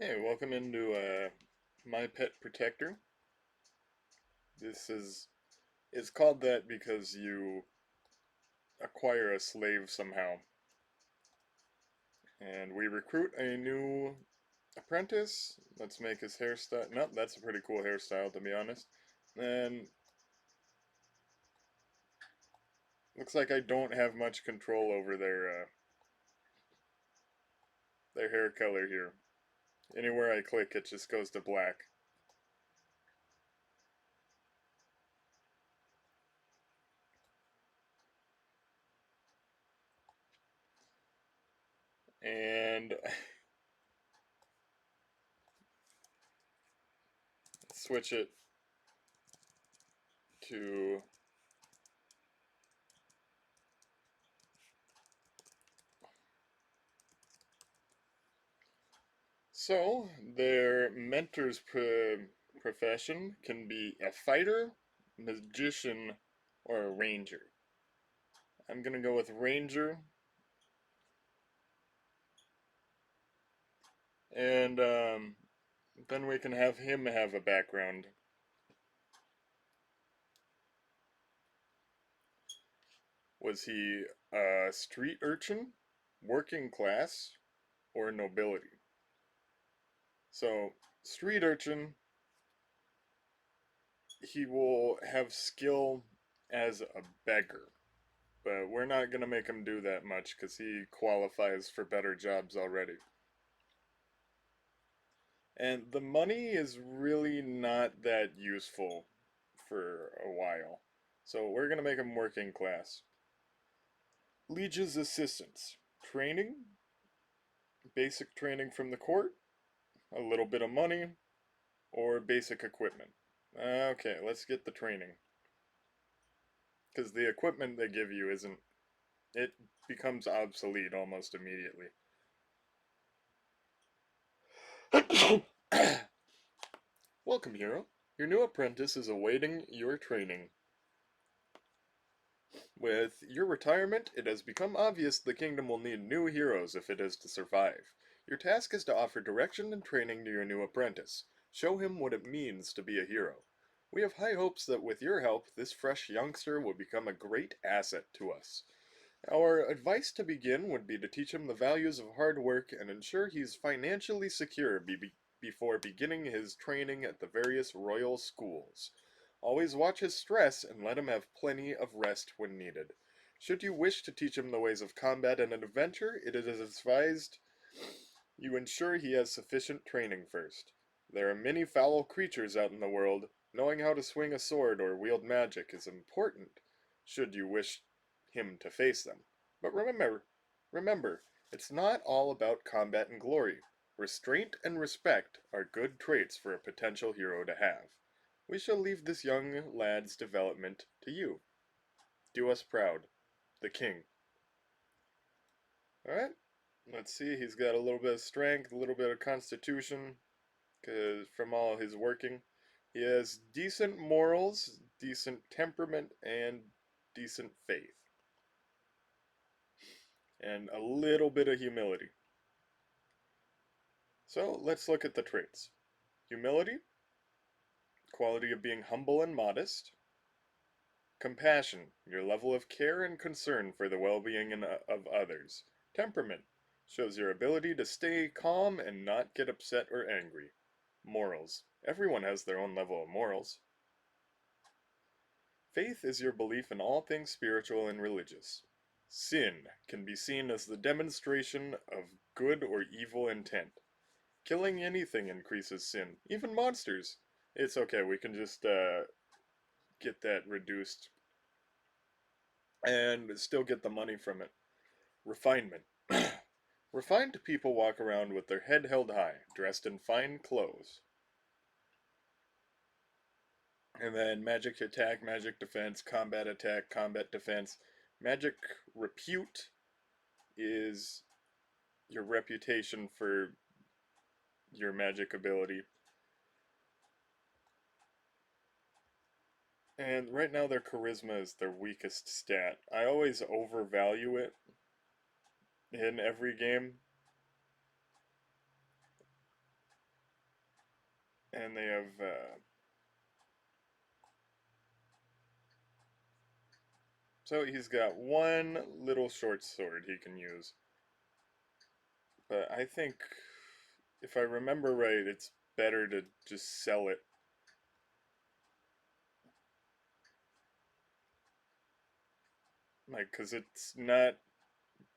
Hey, welcome into My Pet Protector. This is it's called that because you acquire a slave somehow. And we recruit a new apprentice. Let's make his hairstyle. Nope, that's a pretty cool hairstyle to be honest. And looks like I don't have much control over their hair color here. Anywhere I click, it just goes to black. And switch it to So, their mentor's profession can be a fighter, magician, or a ranger. I'm gonna go with ranger, and then we can have him have a background. Was he a street urchin, working class, or nobility? So, street urchin, he will have skill as a beggar. But we're not going to make him do that much because he qualifies for better jobs already. And the money is really not that useful for a while. So we're going to make him working class. Liege's assistants. Training, basic training from the court, a little bit of money, or basic equipment. Okay, let's get the training. Because the equipment they give you isn't. It becomes obsolete almost immediately. Welcome, hero. Your new apprentice is awaiting your training. With your retirement, it has become obvious the kingdom will need new heroes if it is to survive. Your task is to offer direction and training to your new apprentice. Show him what it means to be a hero. We have high hopes that with your help, this fresh youngster will become a great asset to us. Our advice to begin would be to teach him the values of hard work and ensure he's financially secure before beginning his training at the various royal schools. Always watch his stress and let him have plenty of rest when needed. Should you wish to teach him the ways of combat and adventure, it is advised you ensure he has sufficient training first. There are many foul creatures out in the world. Knowing how to swing a sword or wield magic is important, should you wish him to face them. But remember, it's not all about combat and glory. Restraint and respect are good traits for a potential hero to have. We shall leave this young lad's development to you. Do us proud. The King. Alright, let's see, he's got a little bit of strength, a little bit of constitution, cause from all his working. He has decent morals, decent temperament, and decent faith. And a little bit of humility. So let's look at the traits. Humility, quality of being humble and modest. Compassion, your level of care and concern for the well-being of others. Temperament, shows your ability to stay calm and not get upset or angry. Morals, everyone has their own level of morals. Faith is your belief in all things spiritual and religious. Sin can be seen as the demonstration of good or evil intent. Killing anything increases sin, even monsters. It's okay, we can just get that reduced and still get the money from it. Refinement. Refined people walk around with their head held high, dressed in fine clothes. And then magic attack, magic defense, combat attack, combat defense. Magic repute is your reputation for your magic ability. And right now their charisma is their weakest stat. I always overvalue it in every game. And they have so he's got one little short sword he can use. But I think, if I remember right, it's better to just sell it. Like, because it's not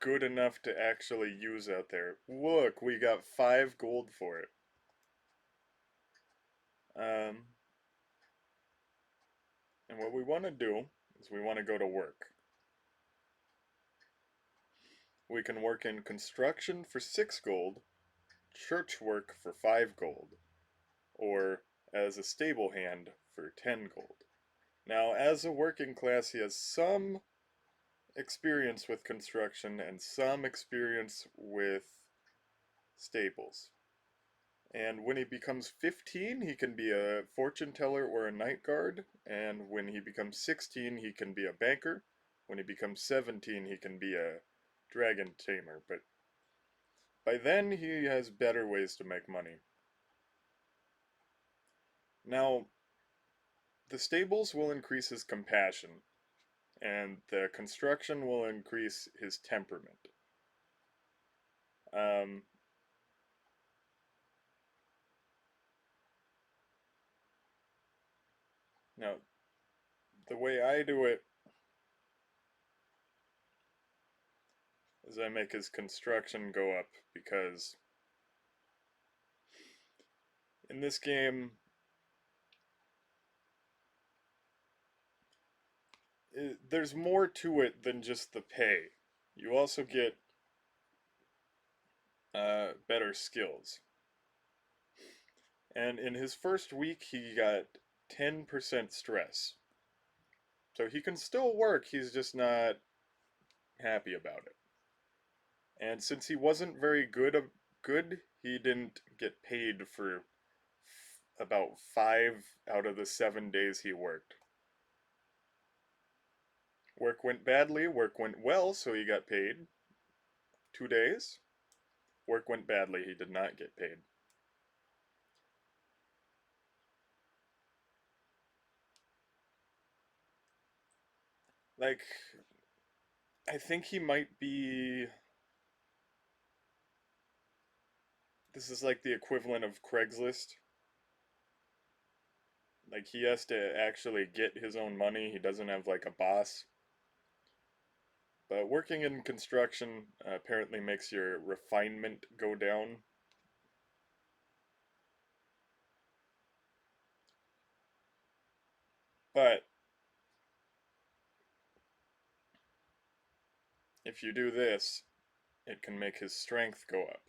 good enough to actually use out there. Look, we got 5 gold for it. Um, and what we want to do is we want to go to work. We can work in construction for 6 gold, church work for 5 gold, or as a stable hand for 10 gold. Now, as a working class, he has some experience with construction and some experience with stables. And when he becomes 15, he can be a fortune teller or a night guard. And when he becomes 16, he can be a banker. When he becomes 17, he can be a dragon tamer. But by then, he has better ways to make money. Now, the stables will increase his compassion, and the construction will increase his temperament. Um, Now, the way I do it is I make his construction go up because in this game, there's more to it than just the pay. You also get better skills. And in his first week, he got 10% stress. So he can still work, he's just not happy about it. And since he wasn't very good, he didn't get paid for about 5 out of the 7 days he worked. Work went badly, work went well, so he got paid 2 days. Work went badly, he did not get paid. Like, I think he might be. This is like the equivalent of Craigslist. Like, he has to actually get his own money, he doesn't have like a boss. But working in construction apparently makes your refinement go down. But if you do this, it can make his strength go up.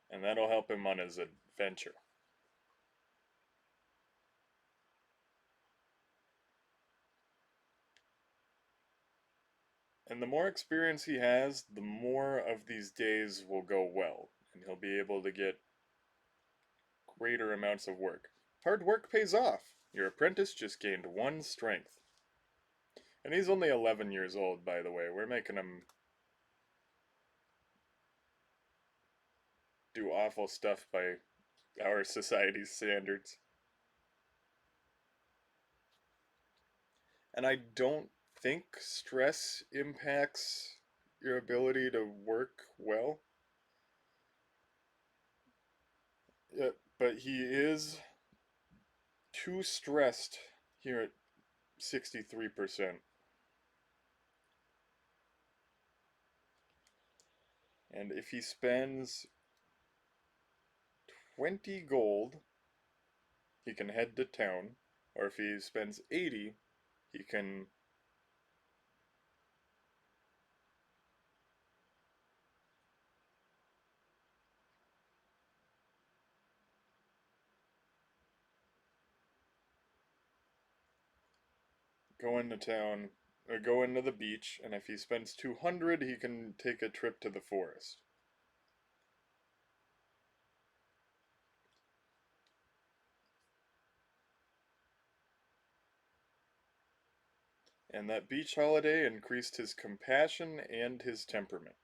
And that'll help him on his adventure. And the more experience he has, the more of these days will go well, and he'll be able to get greater amounts of work. Hard work pays off. Your apprentice just gained 1 strength. And he's only 11 years old, by the way. We're making him do awful stuff by our society's standards. And I don't think stress impacts your ability to work well. Yeah, but he is too stressed here at 63%. And if he spends 20 gold, he can head to town. Or if he spends 80, he can go into town, or go into the beach, and if he spends 200, he can take a trip to the forest. And that beach holiday increased his compassion and his temperament.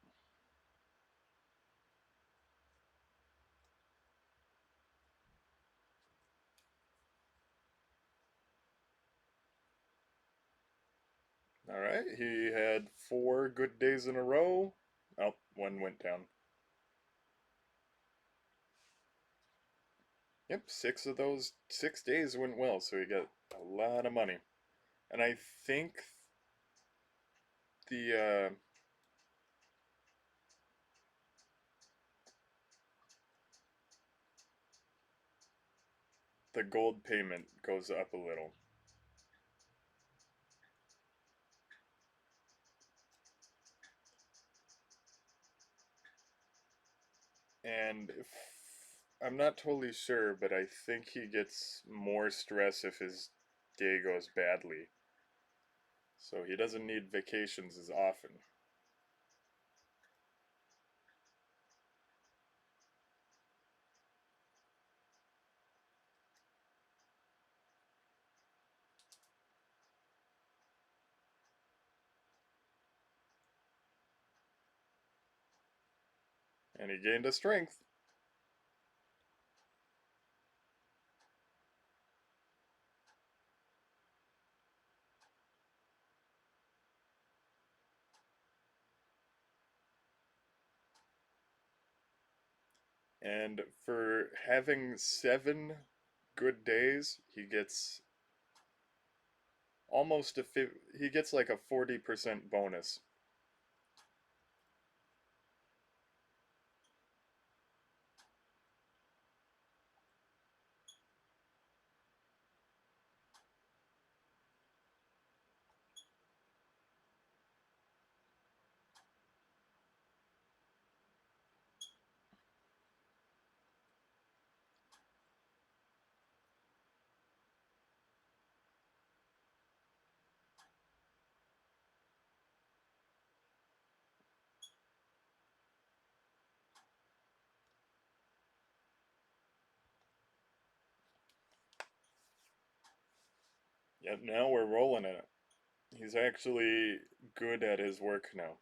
Alright, he had 4 good days in a row. Oh, one went down. Yep, 6 of those 6 days went well, so he got a lot of money. And I think the the gold payment goes up a little. And if, I'm not totally sure, but I think he gets more stress if his day goes badly. So he doesn't need vacations as often. And he gained a strength. And for having 7 good days, he gets he gets like a 40% bonus. Yet now we're rolling in it. He's actually good at his work now.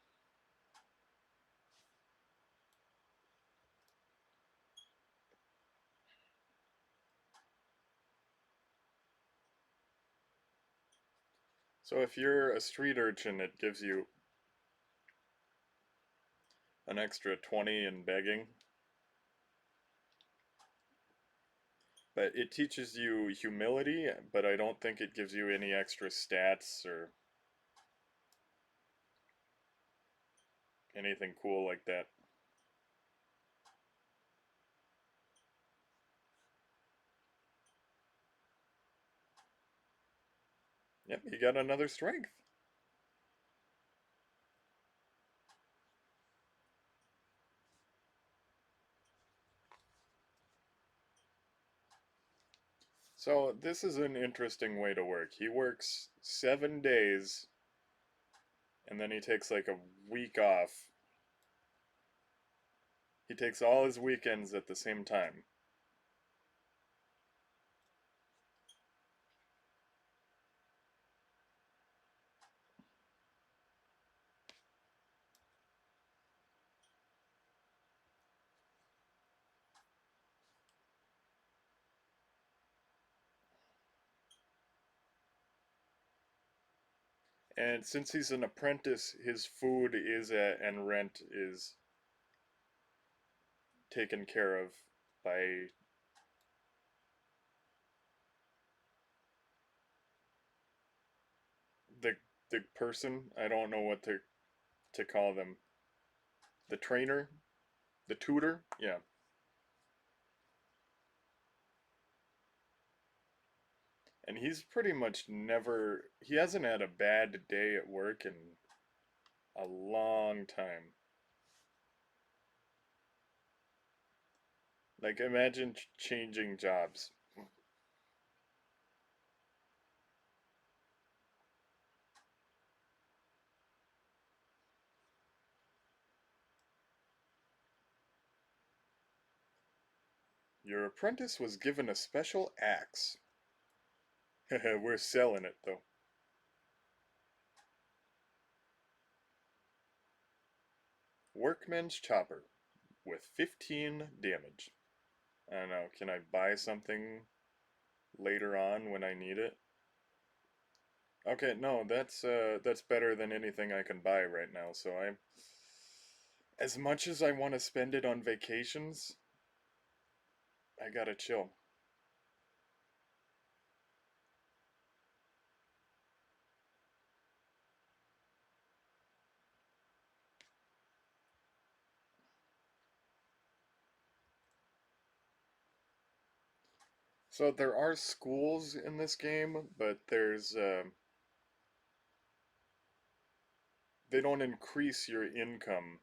So if you're a street urchin, it gives you an extra 20 in begging. But it teaches you humility, but I don't think it gives you any extra stats or anything cool like that. Yep, he got another strength. So this is an interesting way to work. He works 7 days, and then he takes like a week off. He takes all his weekends at the same time. And since he's an apprentice, his food is and rent is taken care of by the the person. I don't know what to call them. The trainer, the tutor. Yeah. And he's pretty much never. He hasn't had a bad day at work in a long time. Like imagine changing jobs. Your apprentice was given a special axe. We're selling it though. Workman's chopper with 15 damage. I don't know, can I buy something later on when I need it? Okay, no, that's better than anything I can buy right now. So I, as much as I want to spend it on vacations, I gotta chill. So there are schools in this game, but they don't increase your income.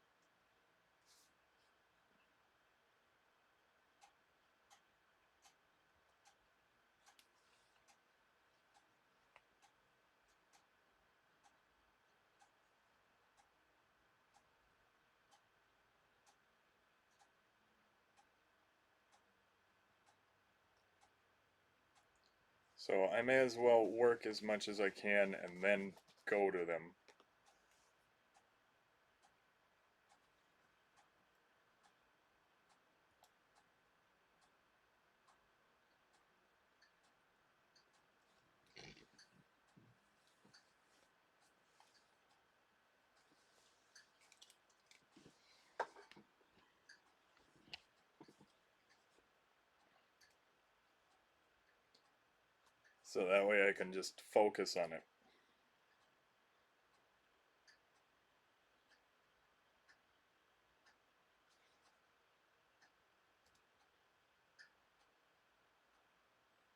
So I may as well work as much as I can and then go to them. So that way I can just focus on it.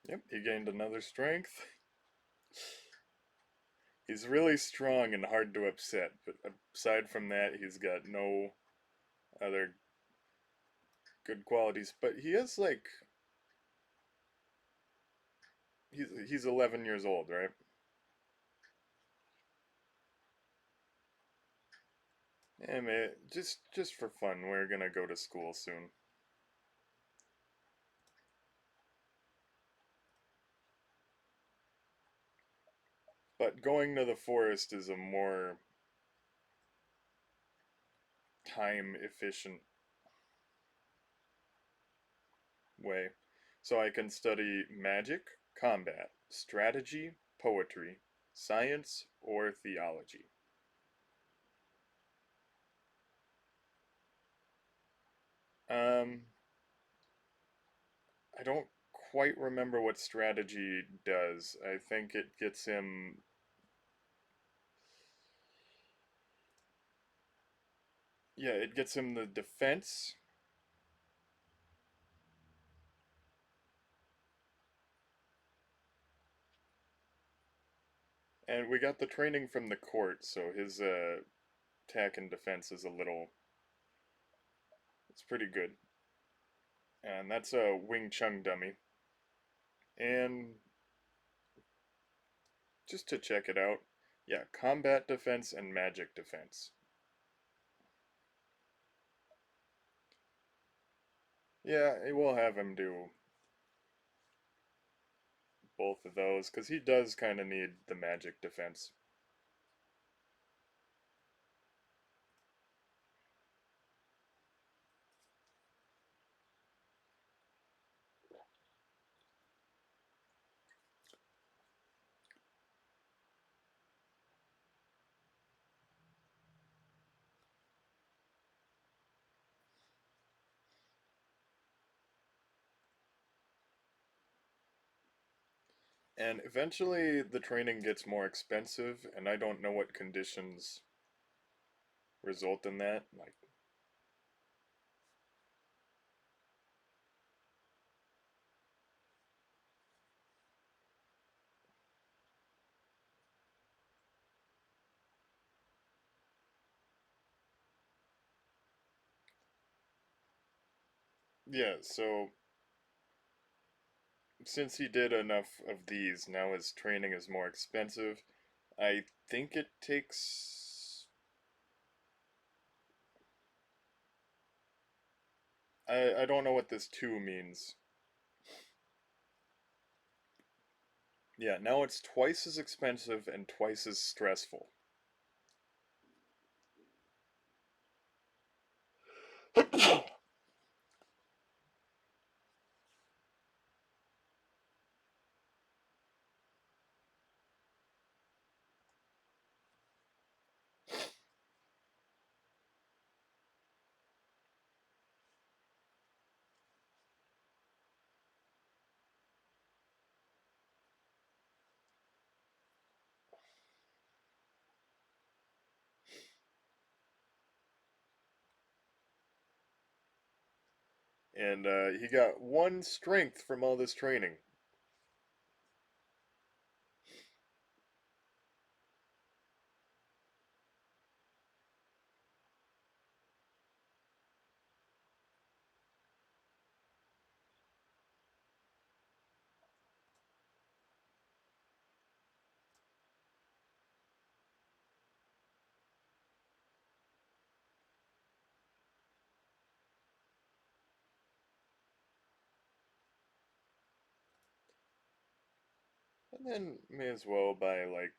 Yep, he gained another strength. He's really strong and hard to upset, but aside from that, he's got no other good qualities. But he is like he's 11 years old, right? Yeah, man, just for fun, we're gonna go to school soon. But going to the forest is a more time efficient way. So I can study magic, combat, strategy, poetry, science, or theology. Um, I don't quite remember what strategy does. I think it gets him. Yeah, it gets him the defense. And we got the training from the court, so his attack and defense is a little. It's pretty good. And that's a Wing Chun dummy. And just to check it out, yeah, combat defense and magic defense. Yeah, we'll have him do both of those because he does kind of need the magic defense. And eventually the training gets more expensive, and I don't know what conditions result in that. Like, yeah, so since he did enough of these, now his training is more expensive. I think it takes. I don't know what this 2 means. Yeah, now it's twice as expensive and twice as stressful. And he got 1 strength from all this training. And then may as well buy like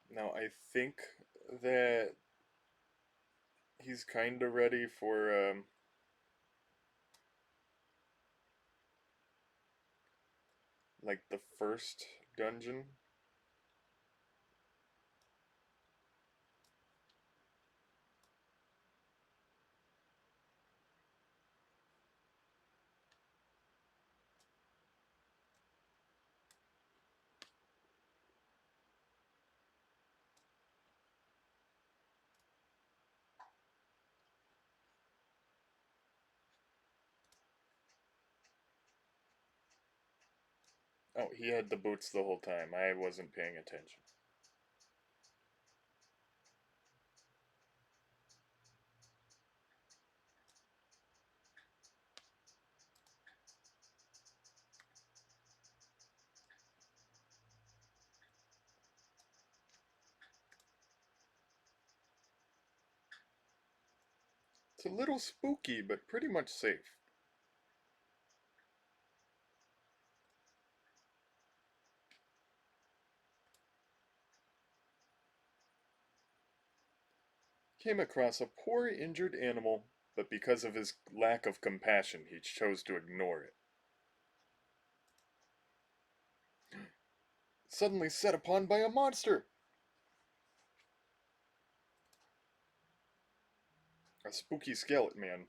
now I think that he's kind of ready for like the first dungeon. Oh, he had the boots the whole time. I wasn't paying attention. It's a little spooky, but pretty much safe. Came across a poor injured animal, but because of his lack of compassion, he chose to ignore it. Suddenly set upon by a monster! A spooky skeleton man.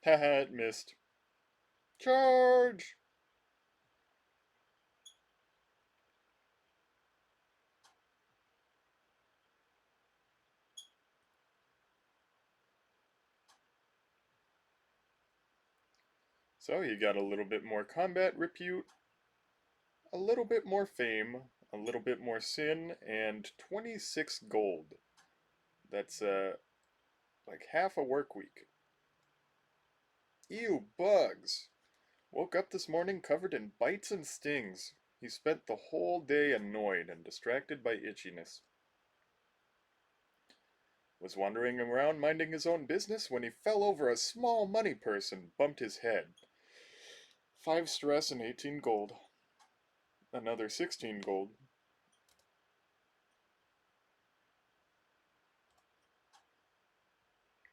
Haha, it missed. Charge! So he got a little bit more combat repute, a little bit more fame, a little bit more sin, and 26 gold. That's like half a work week. Ew, bugs! Woke up this morning covered in bites and stings. He spent the whole day annoyed and distracted by itchiness. Was wandering around minding his own business when he fell over a small money purse and bumped his head. 5 stress and 18 gold. Another 16 gold.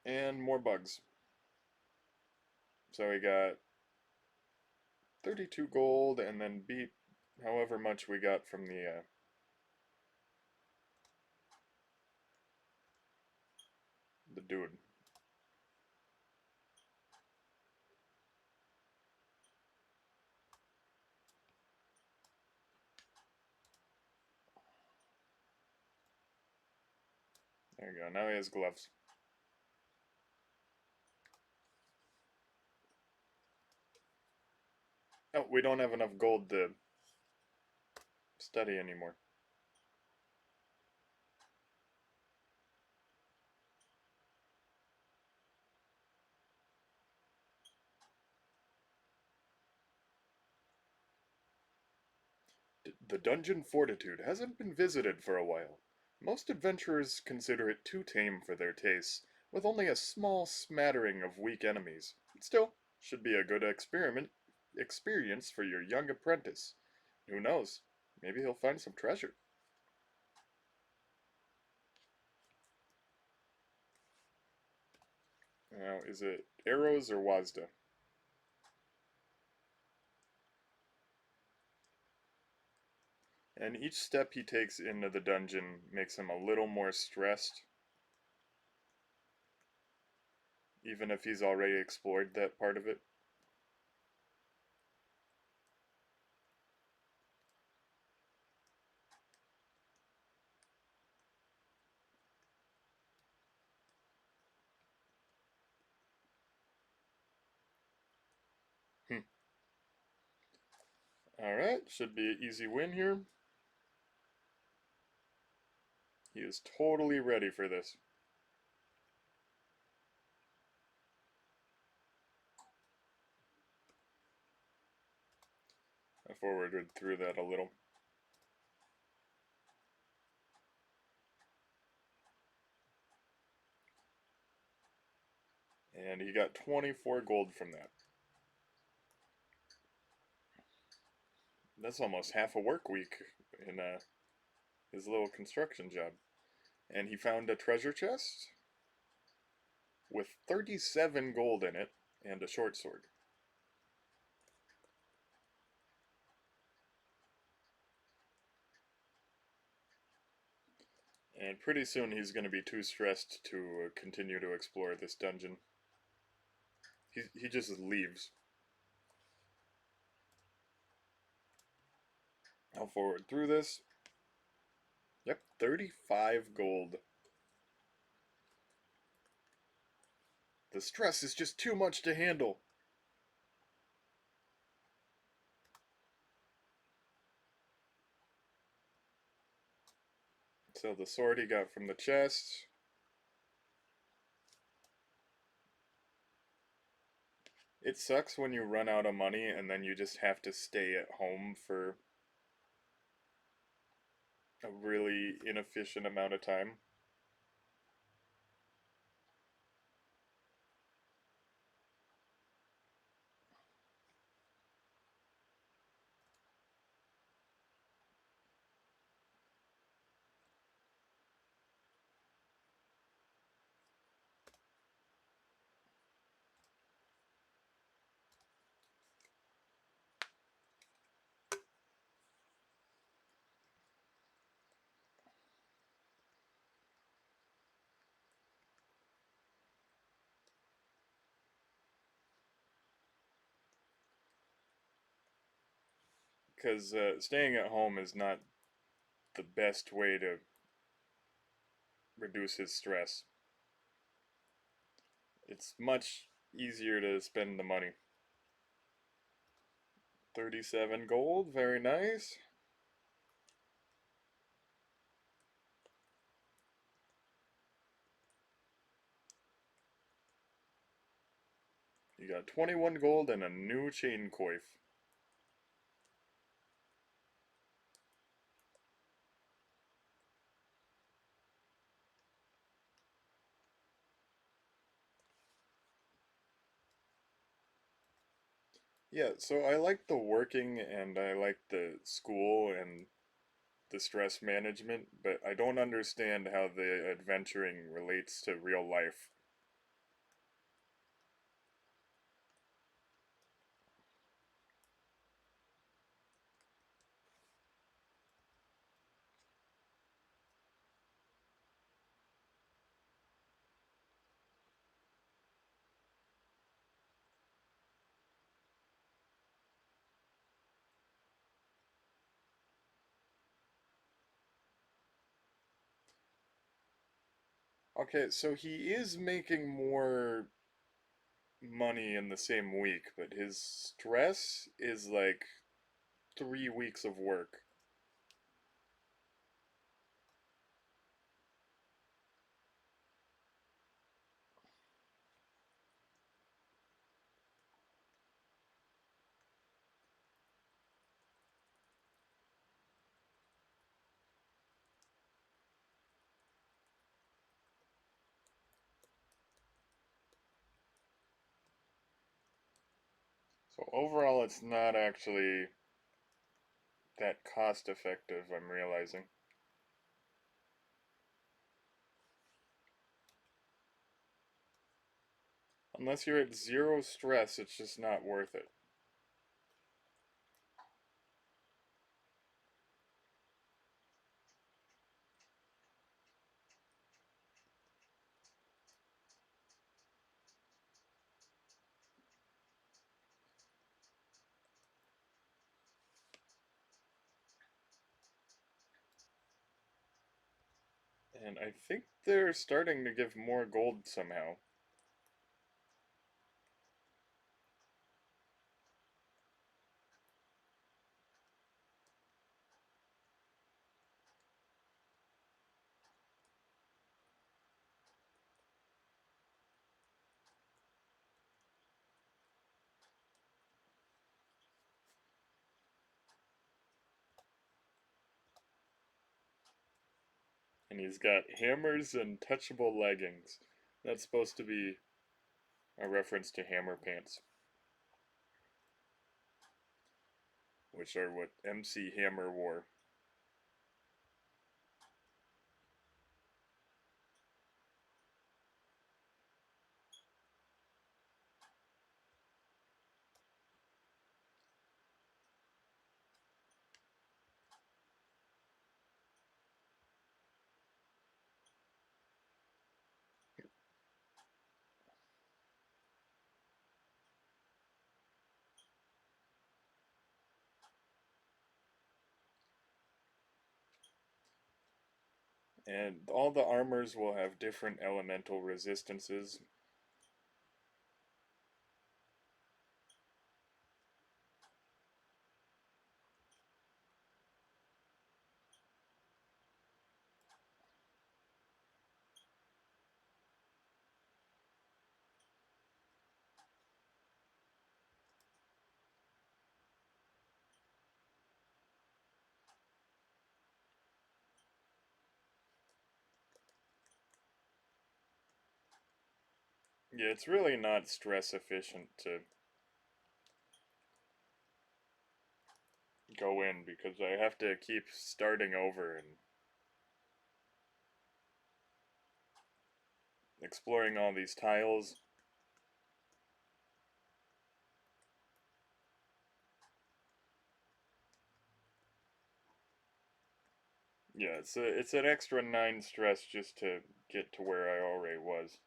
And more bugs. So he got 32 gold and then beat however much we got from the dude. There you go. Now he has gloves. Oh, we don't have enough gold to study anymore. The dungeon Fortitude hasn't been visited for a while. Most adventurers consider it too tame for their tastes, with only a small smattering of weak enemies. Still, should be a good experience for your young apprentice. Who knows? Maybe he'll find some treasure. Now, is it arrows or Wazda? And each step he takes into the dungeon makes him a little more stressed, even if he's already explored that part of it. Alright, should be an easy win here. He is totally ready for this. I forwarded through that a little. And he got 24 gold from that. That's almost half a work week in his little construction job. And he found a treasure chest with 37 gold in it and a short sword. And pretty soon he's going to be too stressed to continue to explore this dungeon. He just leaves. I'll forward through this. Yep, 35 gold. The stress is just too much to handle. So the sword he got from the chest. It sucks when you run out of money and then you just have to stay at home for a really inefficient amount of time. Because staying at home is not the best way to reduce his stress. It's much easier to spend the money. 37 gold, very nice. You got 21 gold and a new chain coif. Yeah, so I like the working and I like the school and the stress management, but I don't understand how the adventuring relates to real life. Okay, so he is making more money in the same week, but his stress is like 3 weeks of work. So overall, it's not actually that cost effective, I'm realizing. Unless you're at 0 stress, it's just not worth it. And I think they're starting to give more gold somehow. And he's got hammers and touchable leggings. That's supposed to be a reference to hammer pants, which are what MC Hammer wore. And all the armors will have different elemental resistances. Yeah, it's really not stress efficient to go in because I have to keep starting over and exploring all these tiles. Yeah, it's an extra 9 stress just to get to where I already was.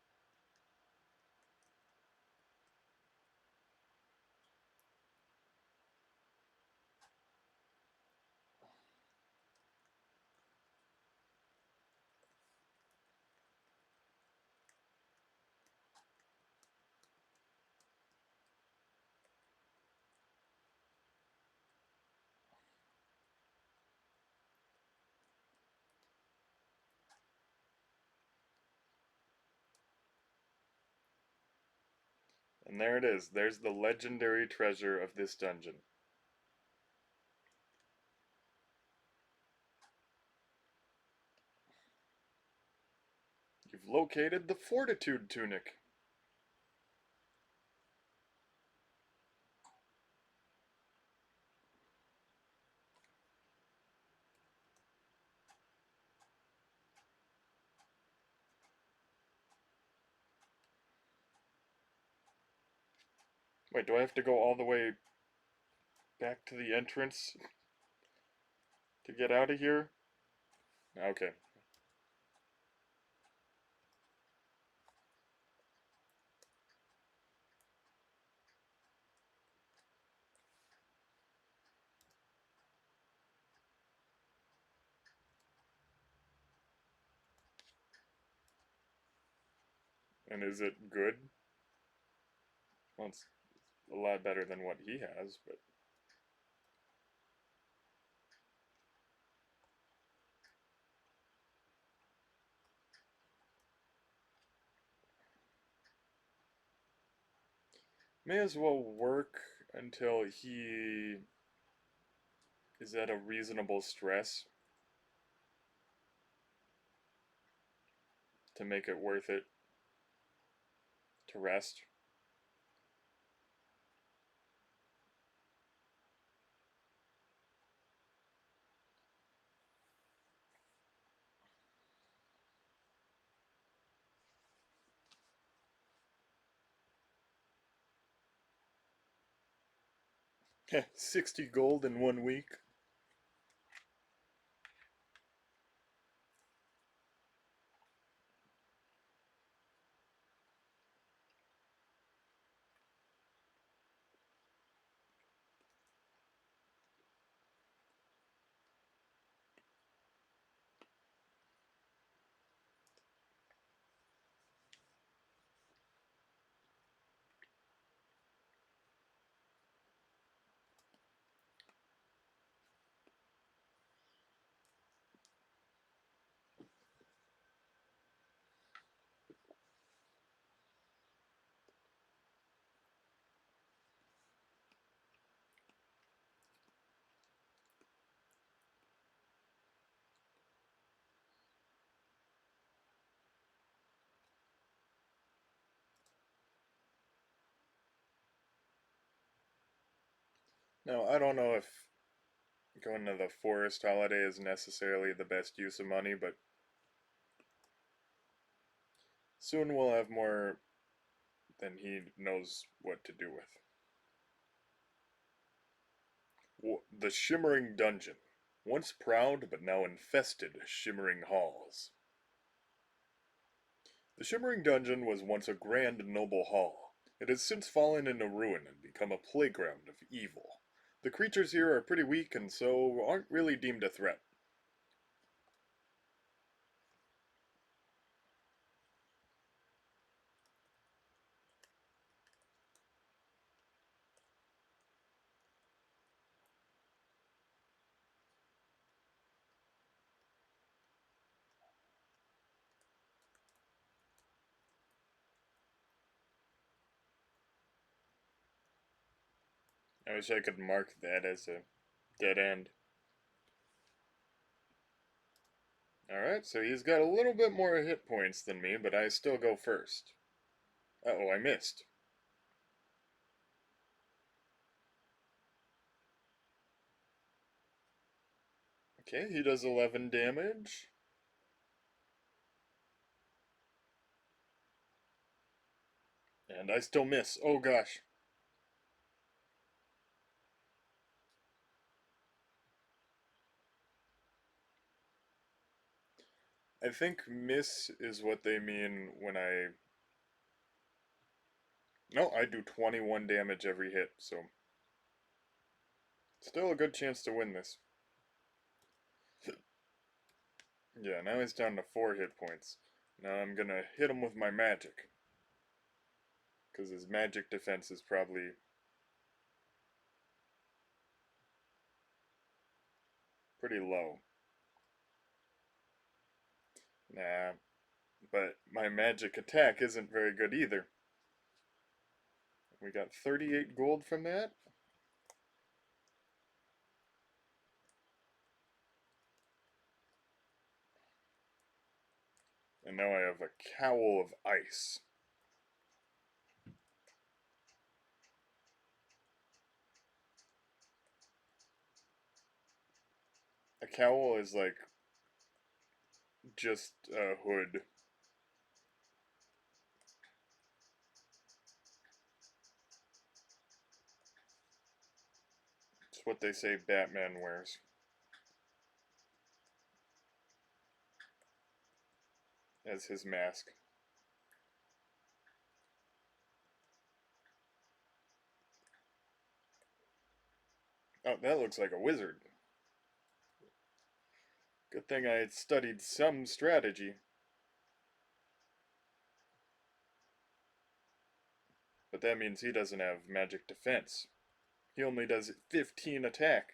And there it is. There's the legendary treasure of this dungeon. You've located the Fortitude Tunic. Wait, do I have to go all the way back to the entrance to get out of here? Okay. And is it good? Well, it's a lot better than what he has, but may as well work until he is at a reasonable stress to make it worth it to rest. 60 gold in 1 week. Now, I don't know if going to the forest holiday is necessarily the best use of money, but soon we'll have more than he knows what to do with. The Shimmering Dungeon. Once proud, but now infested shimmering halls. The Shimmering Dungeon was once a grand and noble hall. It has since fallen into ruin and become a playground of evil. The creatures here are pretty weak and so aren't really deemed a threat. I wish I could mark that as a dead end. Alright, so he's got a little bit more hit points than me, but I still go first. Uh-oh, I missed. Okay, he does 11 damage. And I still miss. Oh gosh. I think miss is what they mean when I... No, I do 21 damage every hit, so... Still a good chance to win this. Yeah, now he's down to 4 hit points. Now I'm gonna hit him with my magic. Because his magic defense is probably pretty low. Nah, but my magic attack isn't very good either. We got 38 gold from that. And now I have a cowl of ice. A cowl is like just a hood. It's what they say Batman wears. As his mask. Oh, that looks like a wizard. Good thing I had studied some strategy. But that means he doesn't have magic defense. He only does 15 attack.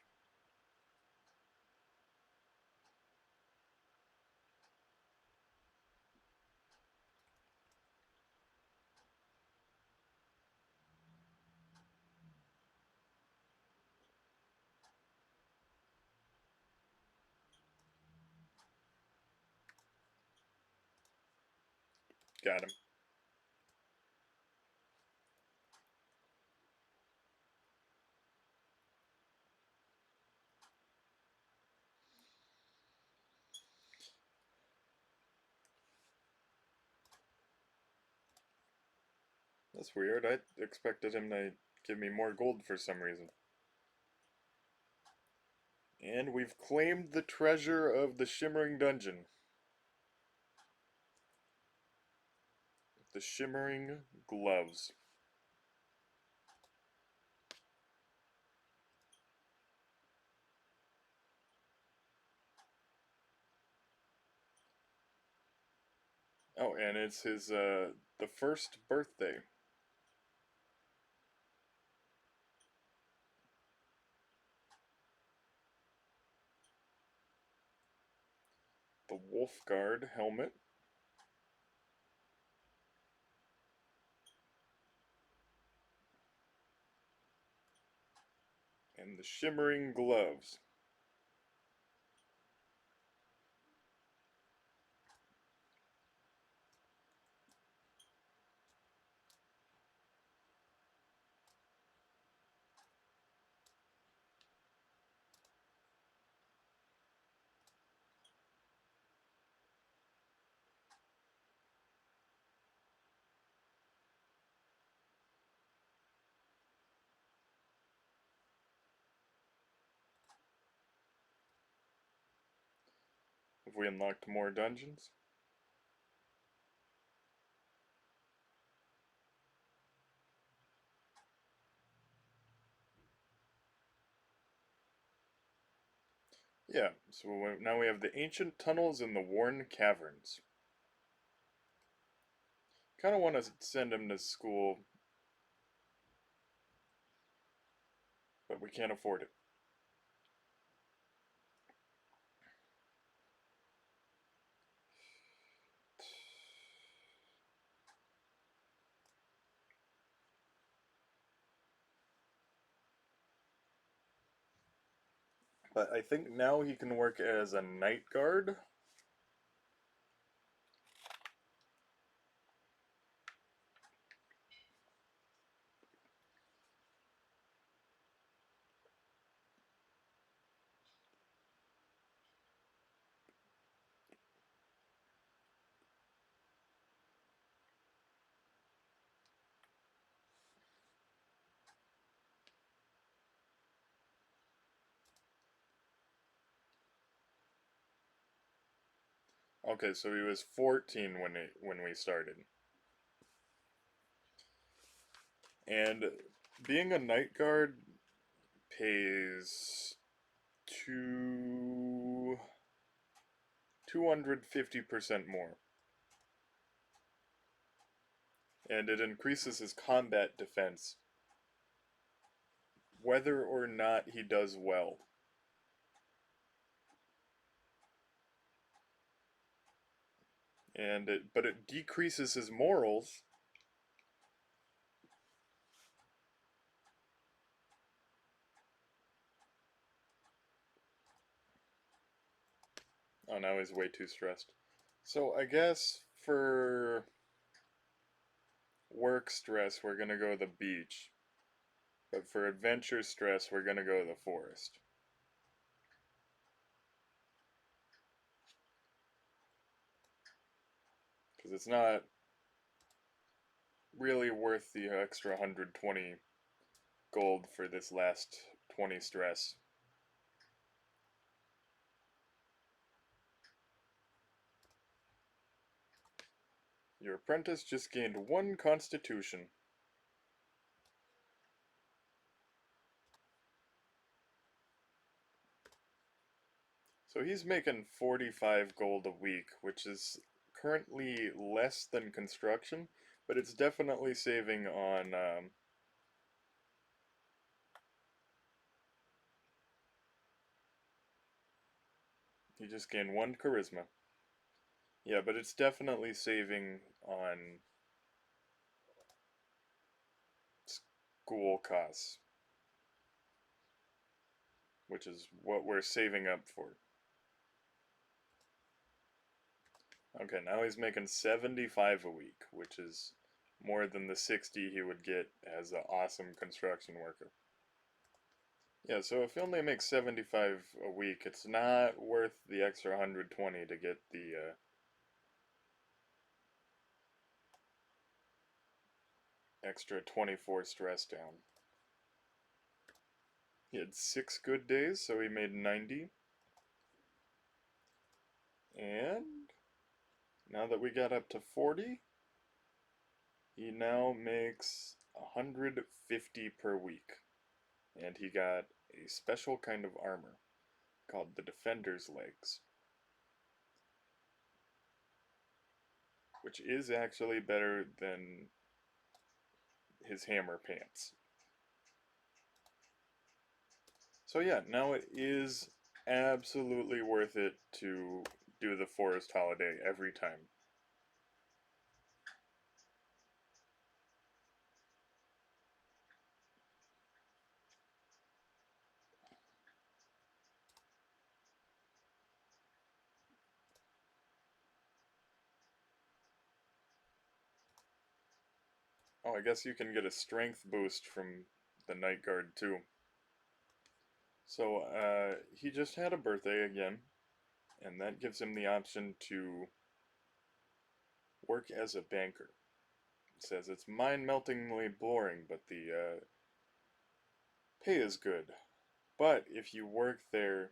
Got him. That's weird. I expected him to give me more gold for some reason. And we've claimed the treasure of the Shimmering Dungeon. The Shimmering Gloves. Oh, and it's his, the first birthday. The Wolf Guard helmet. And the Shimmering Gloves. Have we unlocked more dungeons? Yeah, so now we have the Ancient Tunnels and the Worn Caverns. Kind of want to send him to school, but we can't afford it. But I think now he can work as a night guard. Okay, so he was 14 when we started. And being a night guard pays 250% more. And it increases his combat defense whether or not he does well. But it decreases his morals. Oh, now he's way too stressed. So I guess for work stress, we're gonna go the beach. But for adventure stress, we're gonna go the forest. Because it's not really worth the extra 120 gold for this last 20 stress. Your apprentice just gained 1 constitution. So he's making 45 gold a week, which is currently less than construction, but it's definitely saving on, he just gained 1 charisma. Yeah, but it's definitely saving on school costs, which is what we're saving up for. Okay, now he's making 75 a week, which is more than the 60 he would get as an awesome construction worker. Yeah, so if he only makes 75 a week, it's not worth the extra 120 to get the extra 24 stress down. He had 6 good days, so he made 90. And now that we got up to 40, he now makes 150 per week. And he got a special kind of armor called the Defender's Legs, which is actually better than his hammer pants. So yeah, now it is absolutely worth it to do the forest holiday every time. Oh, I guess you can get a strength boost from the Night Guard too. So he just had a birthday again, and that gives him the option to work as a banker. It says it's mind-meltingly boring, but the pay is good. But if you work there,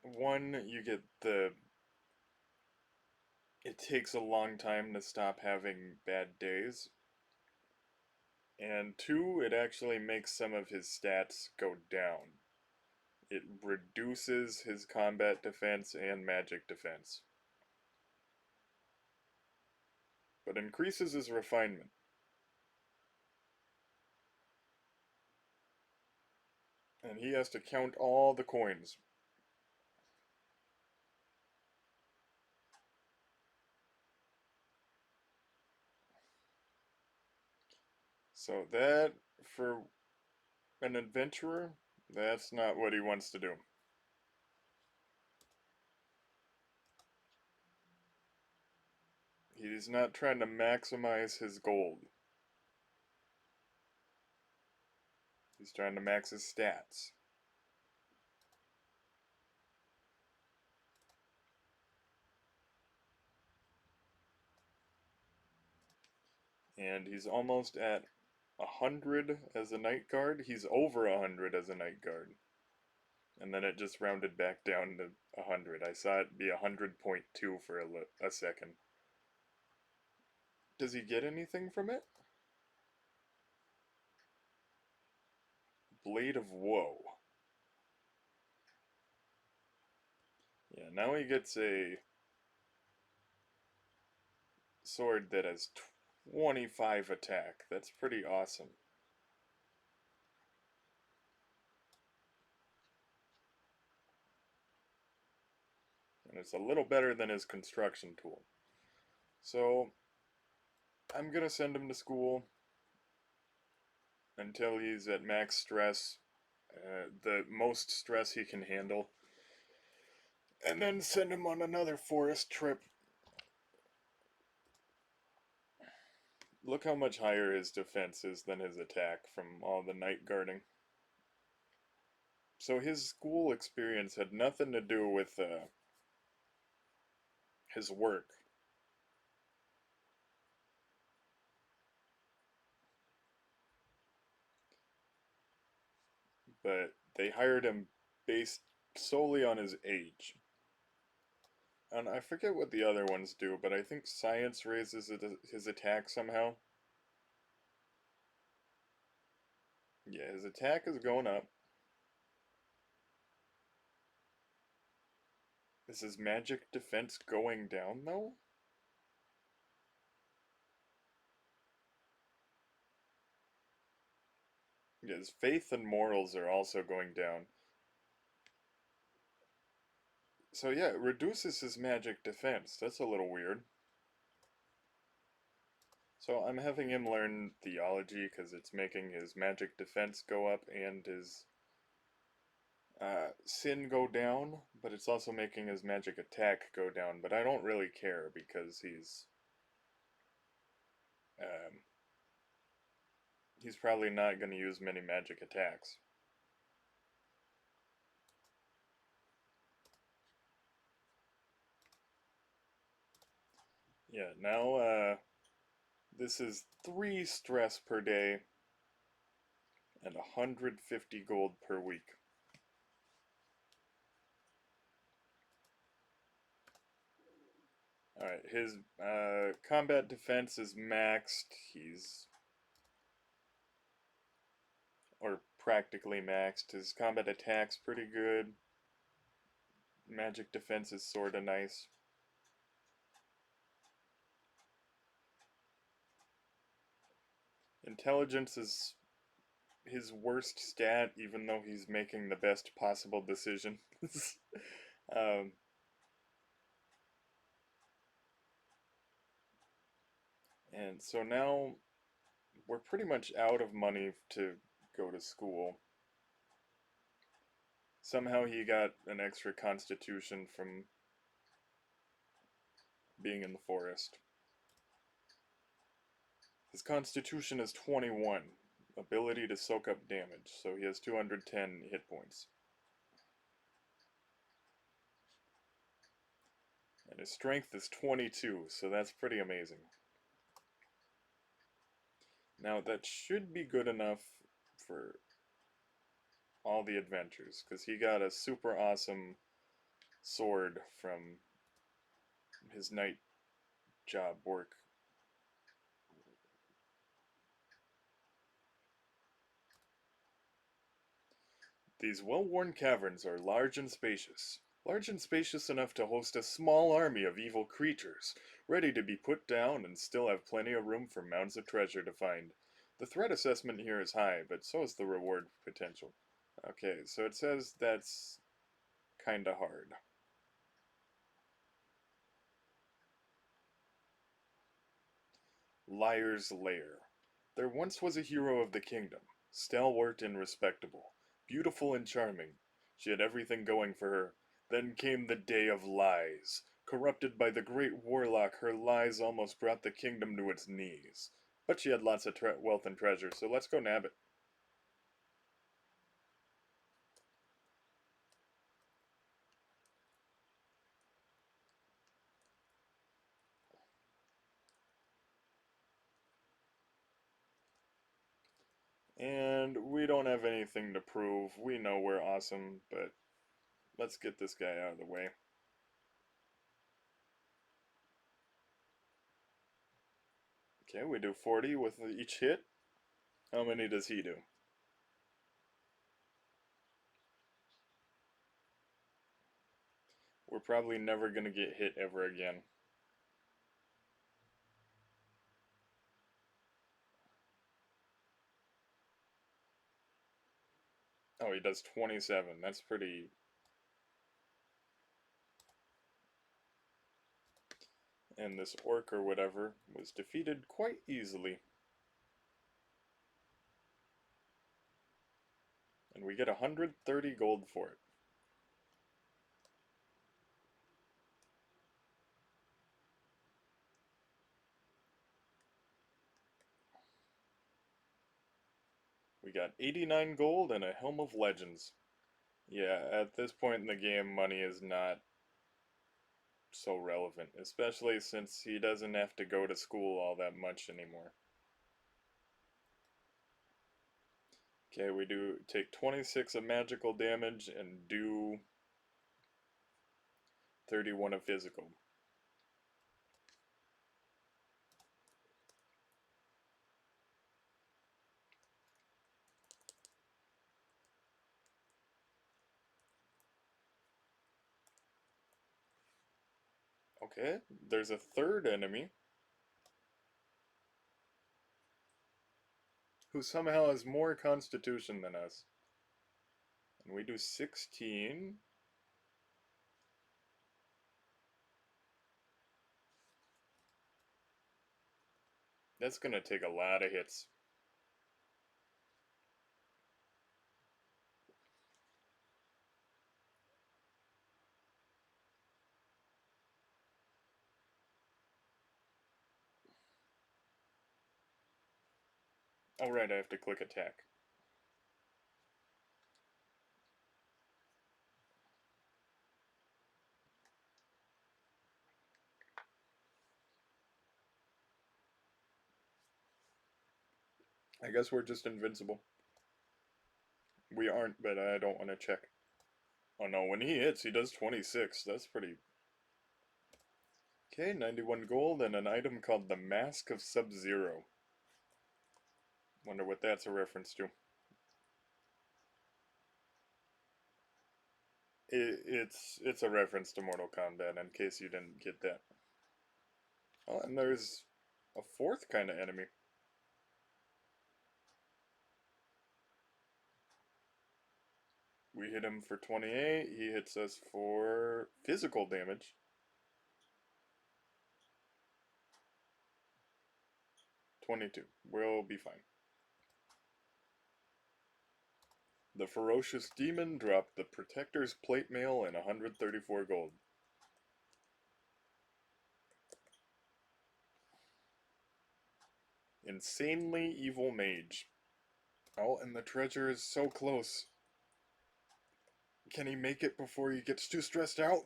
one, you get the... It takes a long time to stop having bad days. And two, it actually makes some of his stats go down. It reduces his combat defense and magic defense, but increases his refinement. And he has to count all the coins. So that, for an adventurer, that's not what he wants to do. He's not trying to maximize his gold. He's trying to max his stats. And he's almost at 100 as a night guard. He's over 100 as a night guard. And then it just rounded back down to 100. I saw it be 100.2 for a second. Does he get anything from it? Blade of Woe. Yeah, now he gets a sword that has 25 attack. That's pretty awesome. And it's a little better than his construction tool. So, I'm gonna send him to school until he's at max stress, the most stress he can handle, and then send him on another forest trip. Look how much higher his defense is than his attack from all the night guarding. So his school experience had nothing to do with his work. But they hired him based solely on his age. And I forget what the other ones do, but I think science raises his attack somehow. Yeah, his attack is going up. Is his magic defense going down, though? Yeah, his faith and morals are also going down. So yeah, it reduces his magic defense. That's a little weird. So I'm having him learn theology because it's making his magic defense go up and his sin go down, but it's also making his magic attack go down. But I don't really care because um, he's probably not going to use many magic attacks. Yeah, now this is 3 stress per day, and 150 gold per week. Alright, his combat defense is maxed. He's, or practically maxed. His combat attack's pretty good. Magic defense is sorta nice. Intelligence is his worst stat, even though he's making the best possible decisions. um, and so now we're pretty much out of money to go to school. Somehow he got an extra constitution from being in the forest. His constitution is 21. Ability to soak up damage, so he has 210 hit points. And his strength is 22, so that's pretty amazing. Now that should be good enough for all the adventures, because he got a super awesome sword from his night job work. These well-worn caverns are large and spacious. Large and spacious enough to host a small army of evil creatures, ready to be put down and still have plenty of room for mounds of treasure to find. The threat assessment here is high, but so is the reward potential. Okay, so it says that's kinda hard. Liar's Lair. There once was a hero of the kingdom, stalwart and respectable, beautiful and charming. She had everything going for her. Then came the day of lies. Corrupted by the great warlock, her lies almost brought the kingdom to its knees. But she had lots of wealth and treasure, so let's go nab it. And we don't have anything to prove. We know we're awesome, but let's get this guy out of the way. Okay, we do 40 with each hit. How many does he do? We're probably never gonna get hit ever again. Oh, he does 27. That's pretty... And this orc or whatever was defeated quite easily. And we get 130 gold for it. We got 89 gold and a Helm of Legends. Yeah, at this point in the game, money is not so relevant, especially since he doesn't have to go to school all that much anymore. Okay, we do take 26 of magical damage and do 31 of physical. Okay, there's a third enemy who somehow has more constitution than us. And we do 16. That's gonna take a lot of hits. Oh right, I have to click attack. I guess we're just invincible. We aren't, but I don't want to check. Oh no, when he hits, he does 26. That's pretty... Okay, 91 gold and an item called the Mask of Sub-Zero. Wonder what that's a reference to. It's a reference to Mortal Kombat, in case you didn't get that. Oh, and there's a fourth kind of enemy. We hit him for 28, he hits us for physical damage. 22. We'll be fine. The ferocious demon dropped the Protector's plate mail and 134 gold. Insanely evil mage. Oh, and the treasure is so close. Can he make it before he gets too stressed out?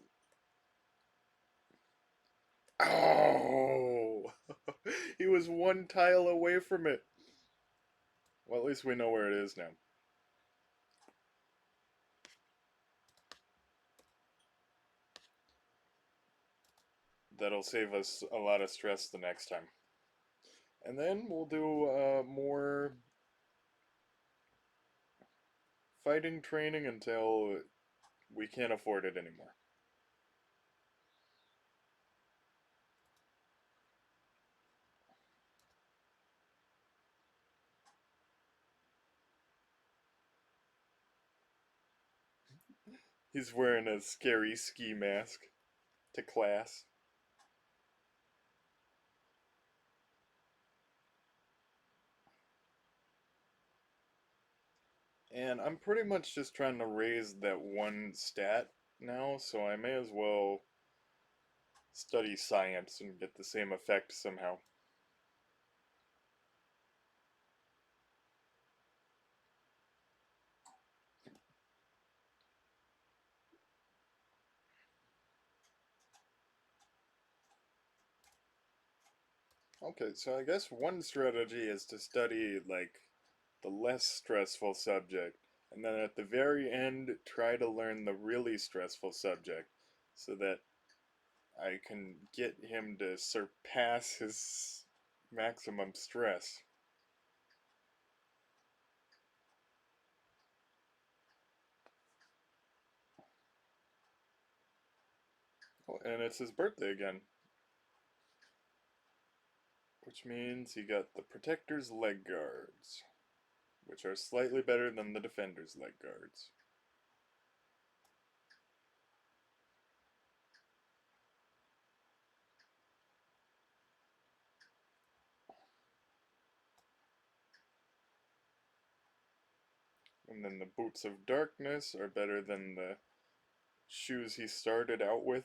Oh! He was one tile away from it. Well, at least we know where it is now. That'll save us a lot of stress the next time. And then we'll do more fighting training until we can't afford it anymore. He's wearing a scary ski mask to class. And I'm pretty much just trying to raise that one stat now, so I may as well study science and get the same effect somehow. Okay, so I guess one strategy is to study, like, the less stressful subject, and then at the very end, try to learn the really stressful subject, so that I can get him to surpass his maximum stress. Oh, and it's his birthday again. Which means he got the Protector's leg guards, which are slightly better than the Defender's leg guards. And then the Boots of Darkness are better than the shoes he started out with.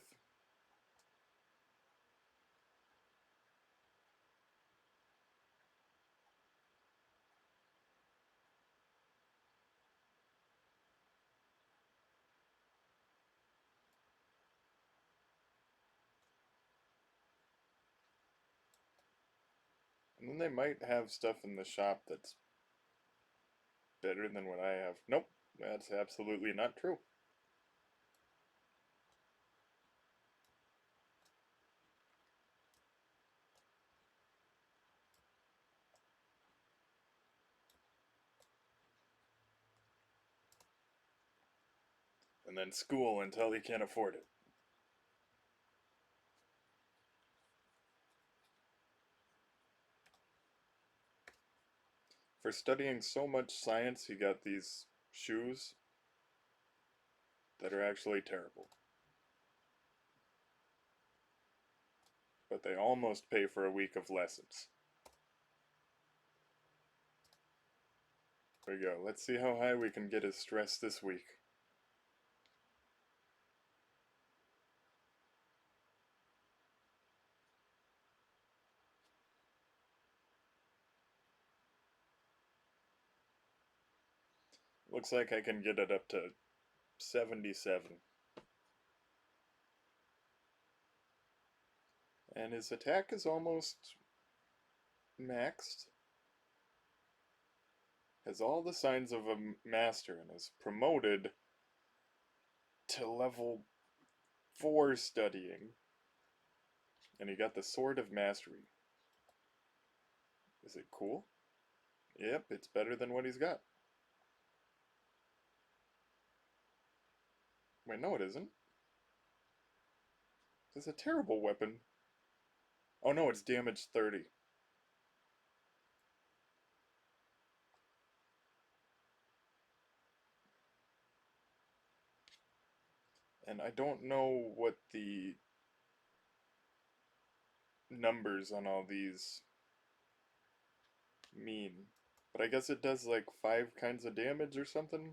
And then they might have stuff in the shop that's better than what I have. Nope, that's absolutely not true. And then school until he can't afford it. For studying so much science, he got these shoes that are actually terrible. But they almost pay for a week of lessons. There we go. Let's see how high we can get his stress this week. Looks like I can get it up to 77. And his attack is almost maxed. Has all the signs of a master and is promoted to level 4 studying. And he got the Sword of Mastery. Is it cool? Yep, it's better than what he's got. Wait, no it isn't. It's a terrible weapon. Oh no, it's damage 30. And I don't know what the numbers on all these mean. But I guess it does like 5 kinds of damage or something?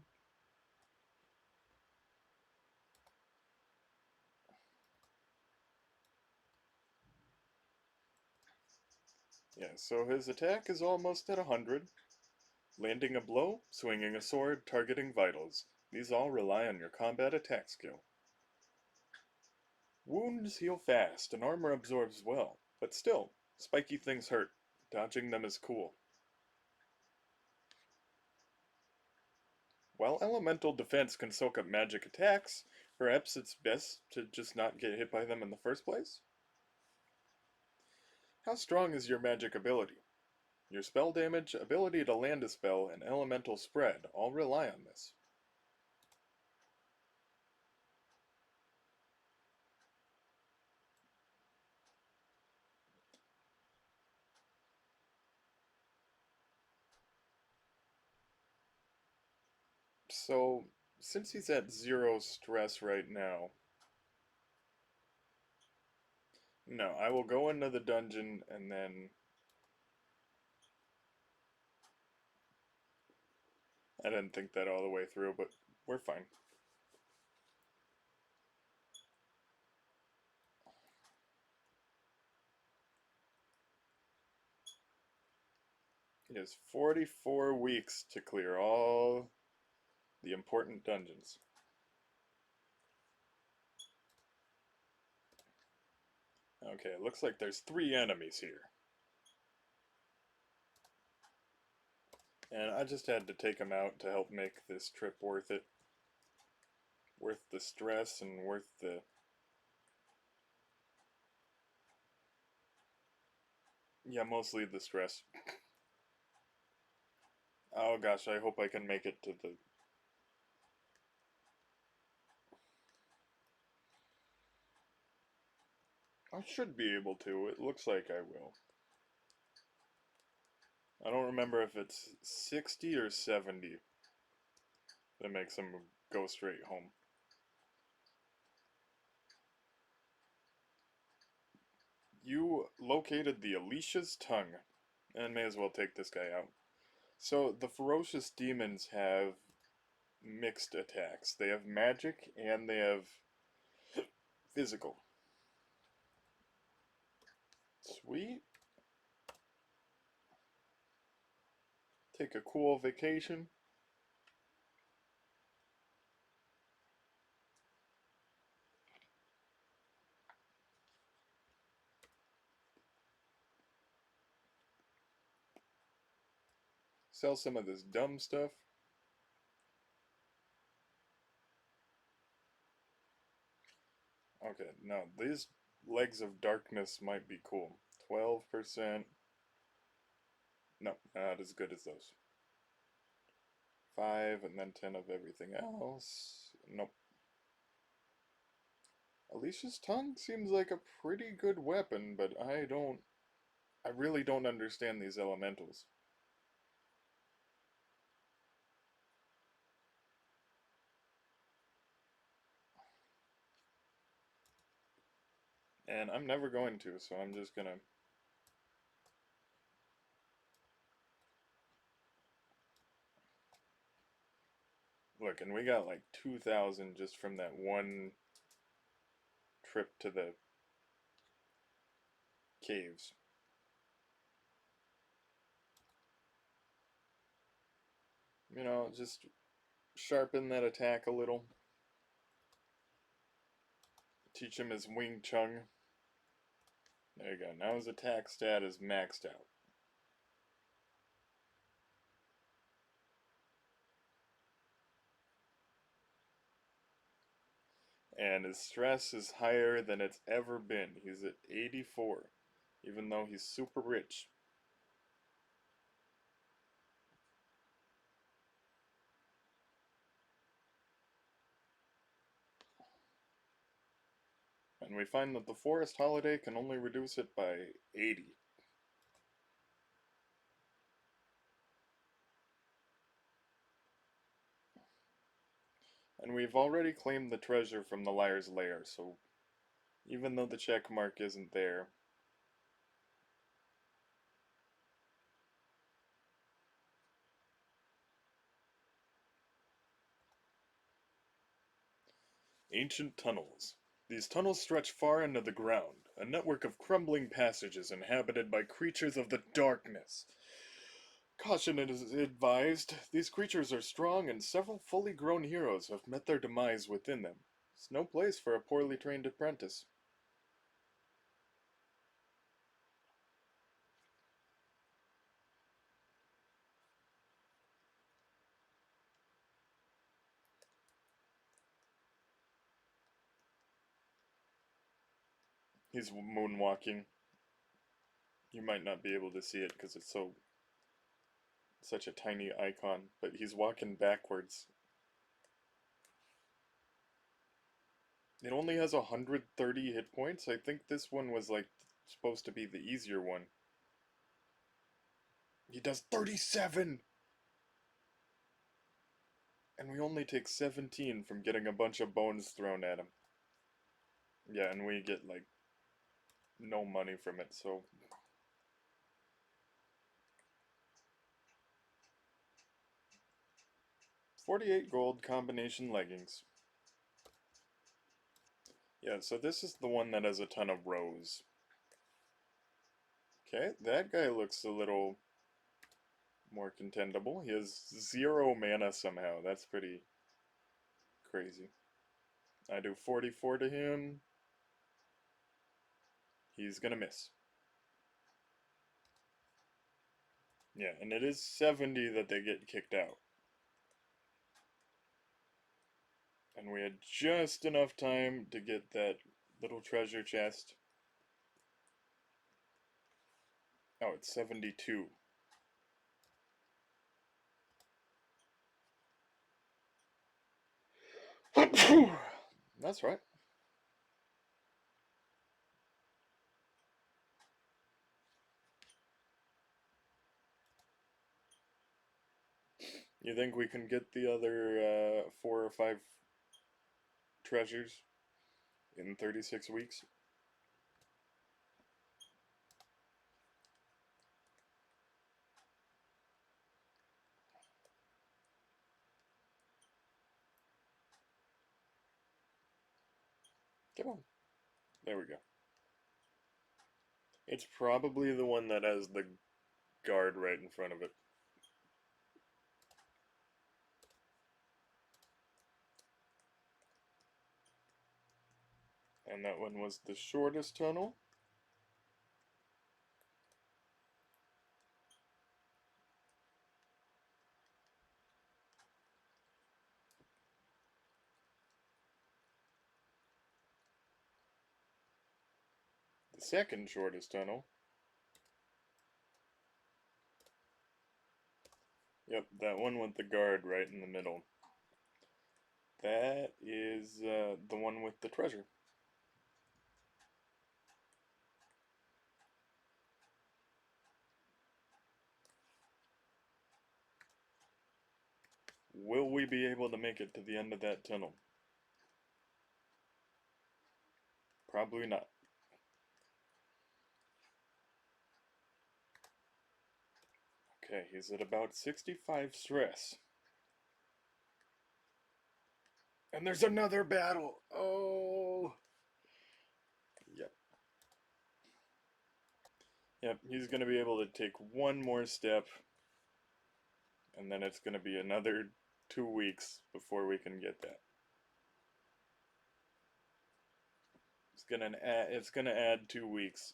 Yeah, so his attack is almost at 100. Landing a blow, swinging a sword, targeting vitals. These all rely on your combat attack skill. Wounds heal fast and armor absorbs well, but still, spiky things hurt. Dodging them is cool. While elemental defense can soak up magic attacks, perhaps it's best to just not get hit by them in the first place? How strong is your magic ability? Your spell damage, ability to land a spell, and elemental spread all rely on this. So, since he's at 0 stress right now, no, I will go into the dungeon and then... I didn't think that all the way through, but we're fine. He has 44 weeks to clear all the important dungeons. Okay, it looks like there's 3 enemies here. And I just had to take them out to help make this trip worth it. Worth the stress and worth the... Yeah, mostly the stress. Oh gosh, I hope I can make it to the... I should be able to. It looks like I will. I don't remember if it's 60 or 70 that makes him go straight home. You located the Alicia's tongue, and may as well take this guy out. So, the ferocious demons have mixed attacks. They have magic, and they have physical. Sweet. Take a cool vacation. Sell some of this dumb stuff. Okay, no, these legs of darkness might be cool. 12%. No, not as good as those. 5 and then 10 of everything else. Nope. Alicia's tongue seems like a pretty good weapon, but I really don't understand these elementals. And I'm never going to, so I'm just gonna... Look, and we got like 2,000 just from that one trip to the caves. You know, just sharpen that attack a little. Teach him his Wing Chun. There you go. Now his attack stat is maxed out. And his stress is higher than it's ever been. He's at 84, even though he's super rich. And we find that the forest holiday can only reduce it by 80. And we've already claimed the treasure from the liar's lair, so even though the check mark isn't there, ancient tunnels. These tunnels stretch far into the ground, a network of crumbling passages inhabited by creatures of the darkness. Caution is advised. These creatures are strong, and several fully grown heroes have met their demise within them. It's no place for a poorly trained apprentice. He's moonwalking. You might not be able to see it because it's such a tiny icon, but he's walking backwards. It only has 130 hit points. I think this one was like supposed to be the easier one. He does 37! And we only take 17 from getting a bunch of bones thrown at him. Yeah, and we get like no money from it, so 48 gold combination leggings. Yeah, so this is the one that has a ton of rows. Okay, that guy looks a little more contendable. He has 0 mana somehow. That's pretty crazy. I do 44 to him. He's gonna miss. Yeah, and it is 70 that they get kicked out. And we had just enough time to get that little treasure chest. Oh, it's 72. That's right. You think we can get the other 4 or 5 treasures in 36 weeks? Come on. There we go. It's probably the one that has the guard right in front of it. And that one was the shortest tunnel. The second shortest tunnel. Yep, that one with the guard right in the middle. That is the one with the treasure. Will we be able to make it to the end of that tunnel? Probably not. Okay, he's at about 65 stress. And there's another battle! Oh! Yep. Yep, he's gonna be able to take one more step, and then it's gonna be another 2 weeks before we can get that. It's gonna add 2 weeks.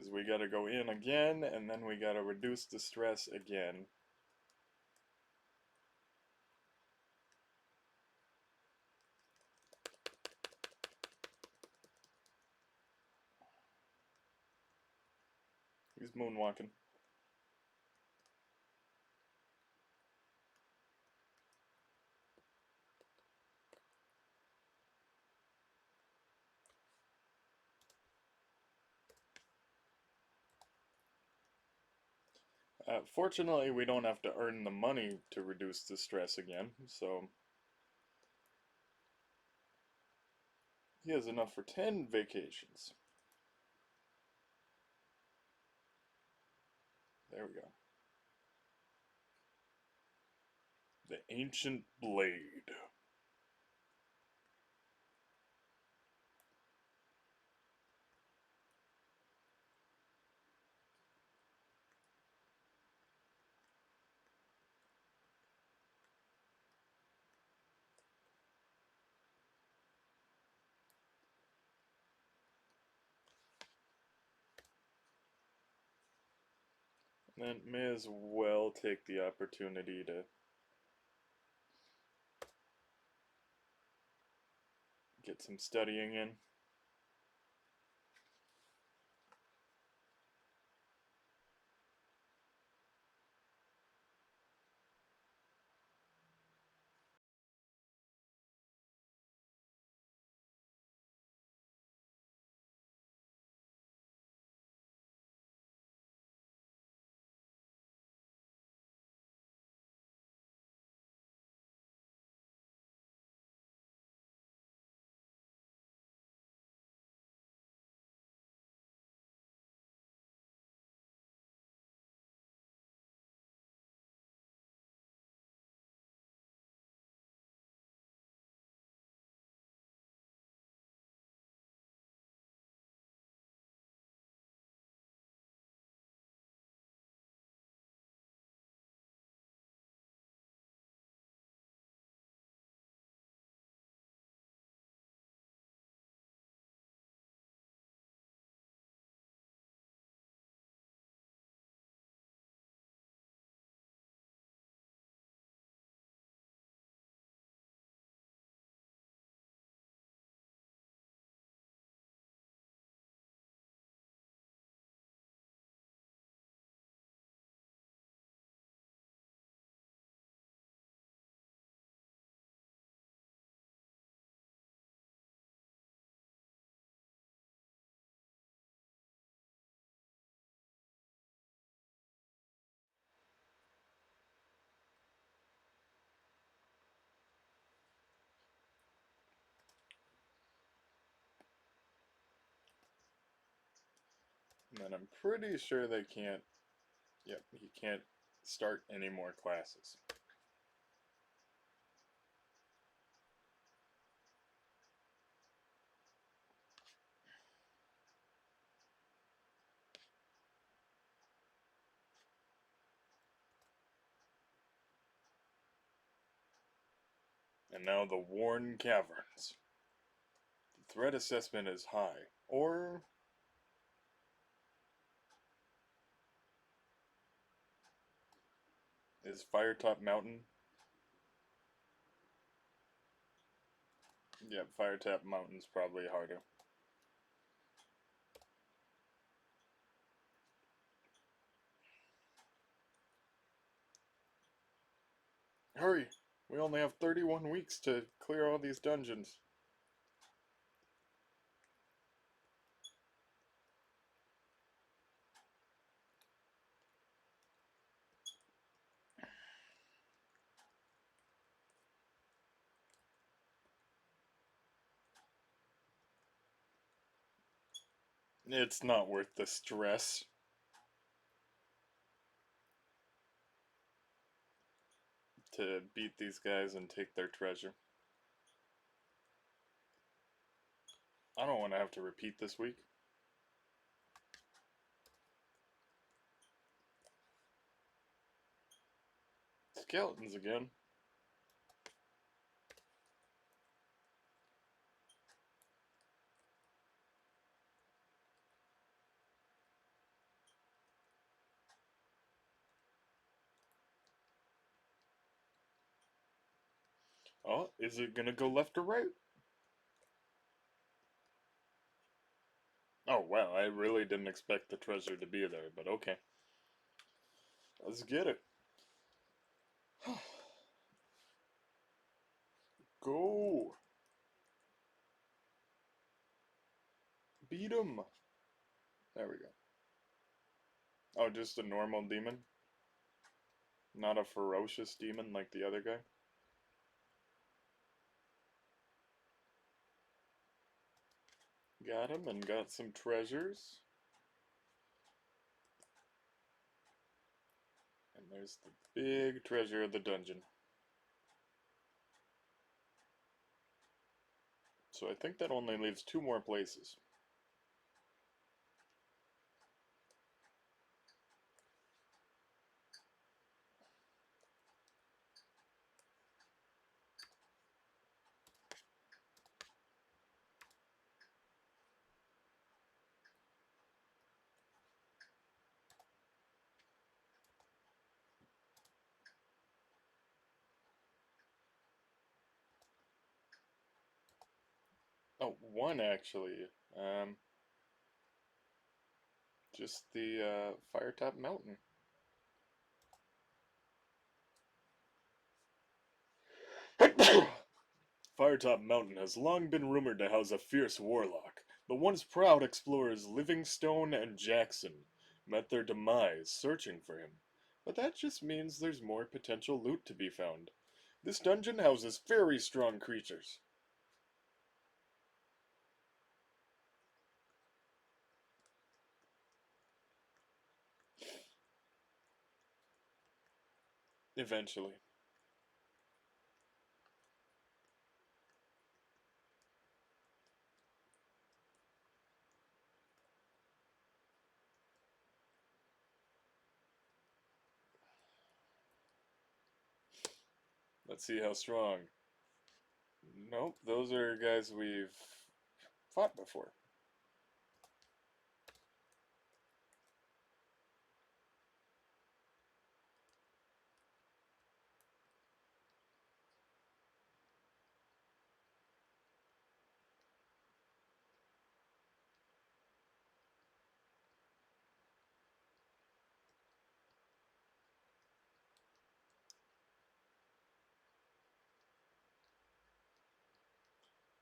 Because we gotta go in again, and then we gotta reduce the stress again. He's moonwalking. Fortunately, we don't have to earn the money to reduce the stress again, so he has enough for 10 vacations. There we go. The Ancient Blade. Then may as well take the opportunity to get some studying in. And then I'm pretty sure they can't, yep, he can't start any more classes. And now the Worn Caverns. The threat assessment is high. Or is Firetop Mountain? Yep, Firetop Mountain's probably harder. Hurry! We only have 31 weeks to clear all these dungeons. It's not worth the stress. To beat these guys and take their treasure. I don't want to have to repeat this week. Skeletons again. Oh, is it gonna go left or right? Oh, wow, I really didn't expect the treasure to be there, but okay. Let's get it. Go! Beat him! There we go. Oh, just a normal demon? Not a ferocious demon like the other guy? Got him and got some treasures. And there's the big treasure of the dungeon. So I think that only leaves 2 more places. Oh, one actually. Just the Firetop Mountain. Firetop Mountain has long been rumored to house a fierce warlock. The once proud explorers Livingstone and Jackson met their demise searching for him. But that just means there's more potential loot to be found. This dungeon houses very strong creatures. Eventually. Let's see how strong. Nope, those are guys we've fought before.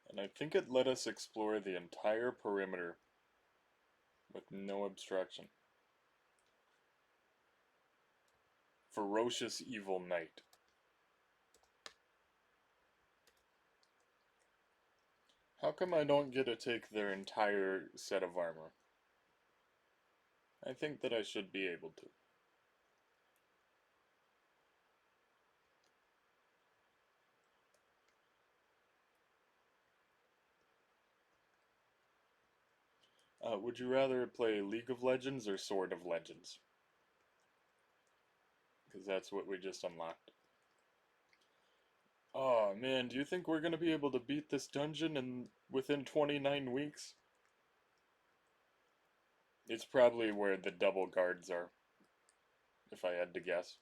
And I think it let us explore the entire perimeter with no obstruction. Ferocious Evil Knight. How come I don't get to take their entire set of armor? I think that I should be able to. Would you rather play League of Legends or Sword of Legends? Because that's what we just unlocked. Oh man, do you think we're gonna be able to beat this dungeon within 29 weeks? It's probably where the double guards are, if I had to guess.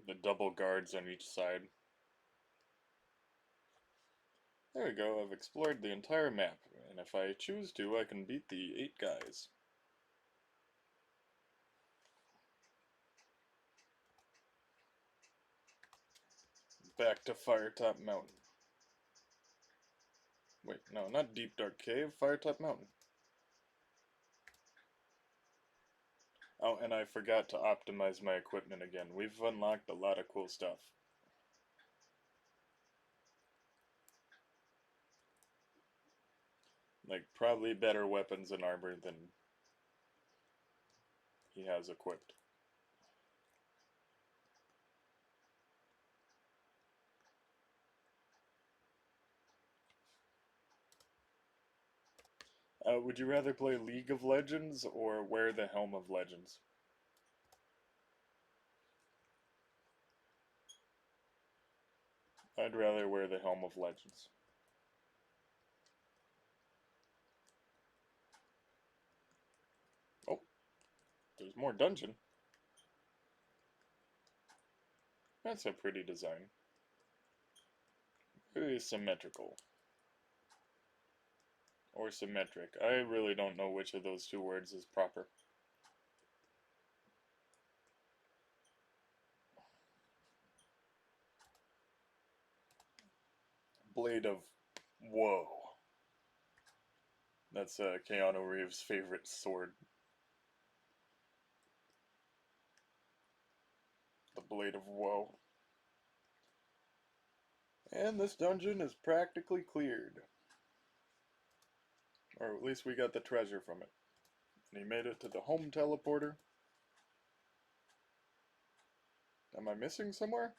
The double guards on each side. There we go, I've explored the entire map, and if I choose to, I can beat the 8 guys. Back to Firetop Mountain. Wait, no, not Deep Dark Cave, Firetop Mountain. Oh, and I forgot to optimize my equipment again. We've unlocked a lot of cool stuff. Like, probably better weapons and armor than he has equipped. Would you rather play League of Legends or wear the Helm of Legends? I'd rather wear the Helm of Legends. Oh, there's more dungeon. That's a pretty design. Very symmetrical. Or symmetric. I really don't know which of those two words is proper. Blade of Woe. That's Keanu Reeves' favorite sword. The Blade of Woe. And this dungeon is practically cleared. Or at least we got the treasure from it. And he made it to the home teleporter. Am I missing somewhere?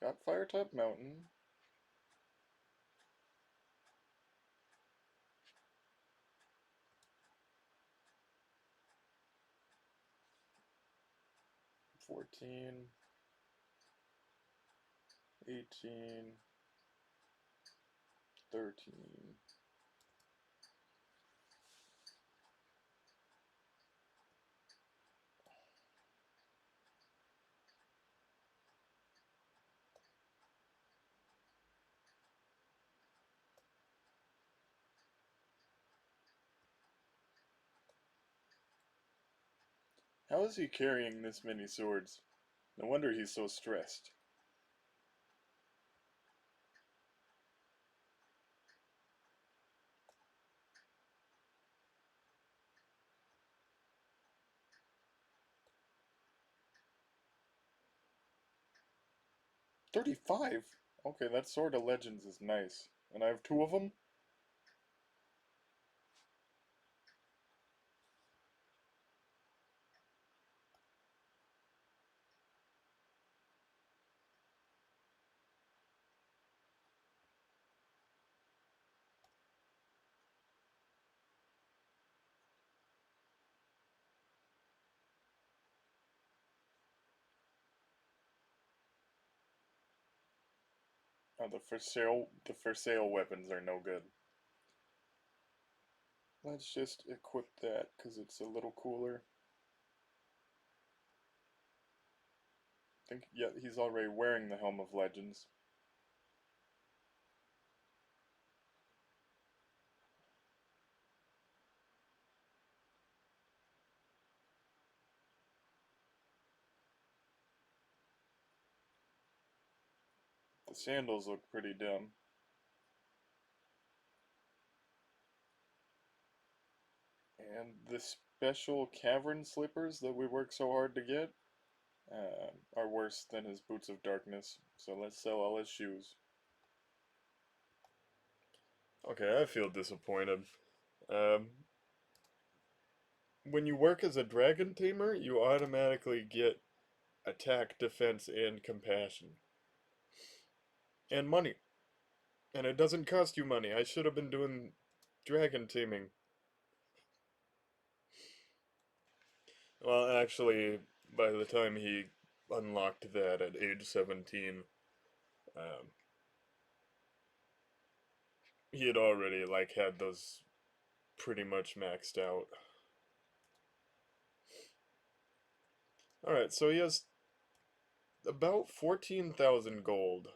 Got Firetop Mountain. $14, $18, $13. How is he carrying this many swords? No wonder he's so stressed. $35? Okay, that Sword of Legends is nice. And I have two of them? Oh, the for sale weapons are no good. Let's just equip that because it's a little cooler. I think, yeah, he's already wearing the Helm of Legends. The sandals look pretty dumb. And the special cavern slippers that we worked so hard to get are worse than his boots of darkness. So let's sell all his shoes. Okay, I feel disappointed. Um, when you work as a dragon tamer, you automatically get attack, defense, and compassion. And money. And it doesn't cost you money. I should have been doing dragon taming. Well, actually, by the time he unlocked that at age 17, um, he had already, like, had those pretty much maxed out. Alright, so he has about 14,000 gold.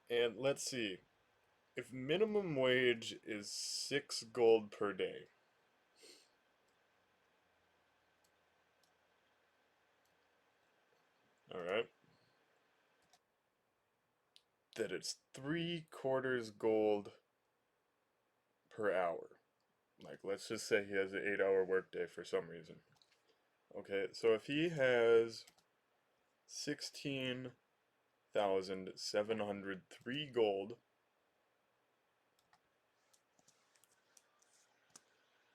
And let's see. If minimum wage is 6 gold per day. Alright. That it's 3/4 gold per hour. Like, let's just say he has an 8-hour workday for some reason. Okay, so if he has 16,703 gold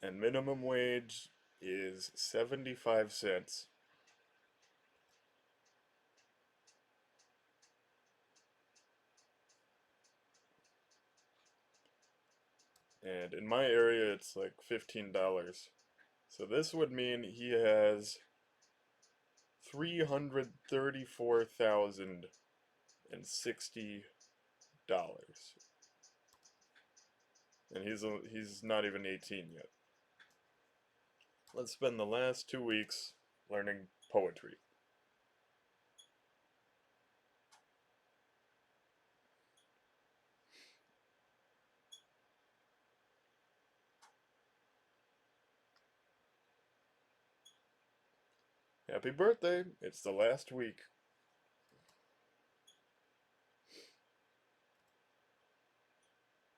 and minimum wage is 75 cents. And in my area, it's like $15. So this would mean he has $334,060, and he's not even 18 yet. Let's spend the last 2 weeks learning poetry. Happy birthday! It's the last week.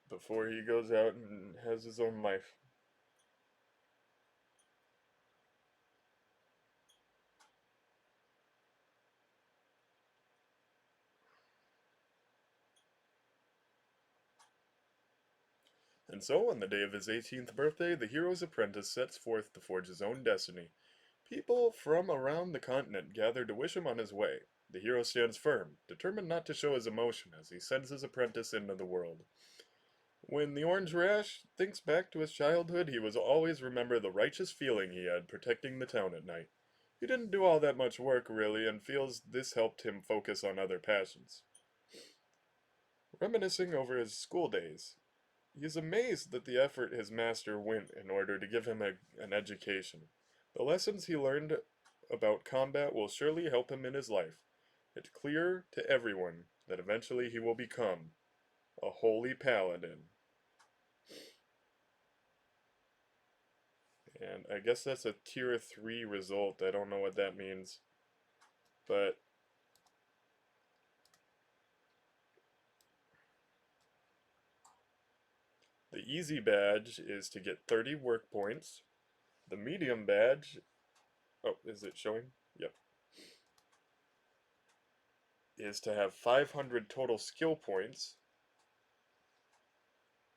Before he goes out and has his own life. And so, on the day of his 18th birthday, the hero's apprentice sets forth to forge his own destiny. People from around the continent gather to wish him on his way. The hero stands firm, determined not to show his emotion as he sends his apprentice into the world. When the Orange Rash thinks back to his childhood, he will always remember the righteous feeling he had protecting the town at night. He didn't do all that much work, really, and feels this helped him focus on other passions. Reminiscing over his school days, he is amazed that the effort his master went in order to give him an education. The lessons he learned about combat will surely help him in his life. It's clear to everyone that eventually he will become a holy paladin. And I guess that's a tier 3 result. I don't know what that means. But the easy badge is to get 30 work points. The medium badge, oh, is it showing? Yep. Is to have 500 total skill points.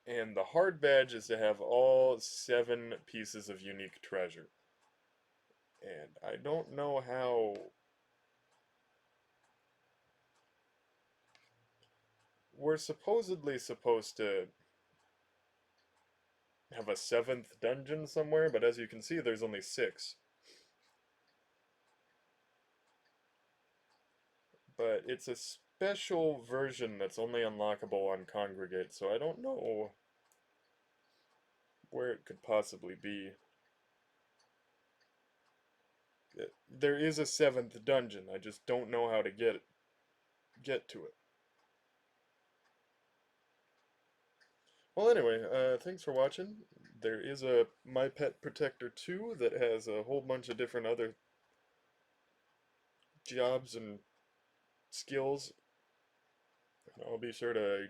And the hard badge is to have all 7 pieces of unique treasure. And I don't know how... We're supposedly supposed to have a 7th dungeon somewhere, but as you can see, there's only 6. But it's a special version that's only unlockable on Kongregate, so I don't know where it could possibly be. There is a 7th dungeon, I just don't know how to get to it. Well, anyway, thanks for watching. There is a My Pet Protector 2 that has a whole bunch of different other jobs and skills. I'll be sure to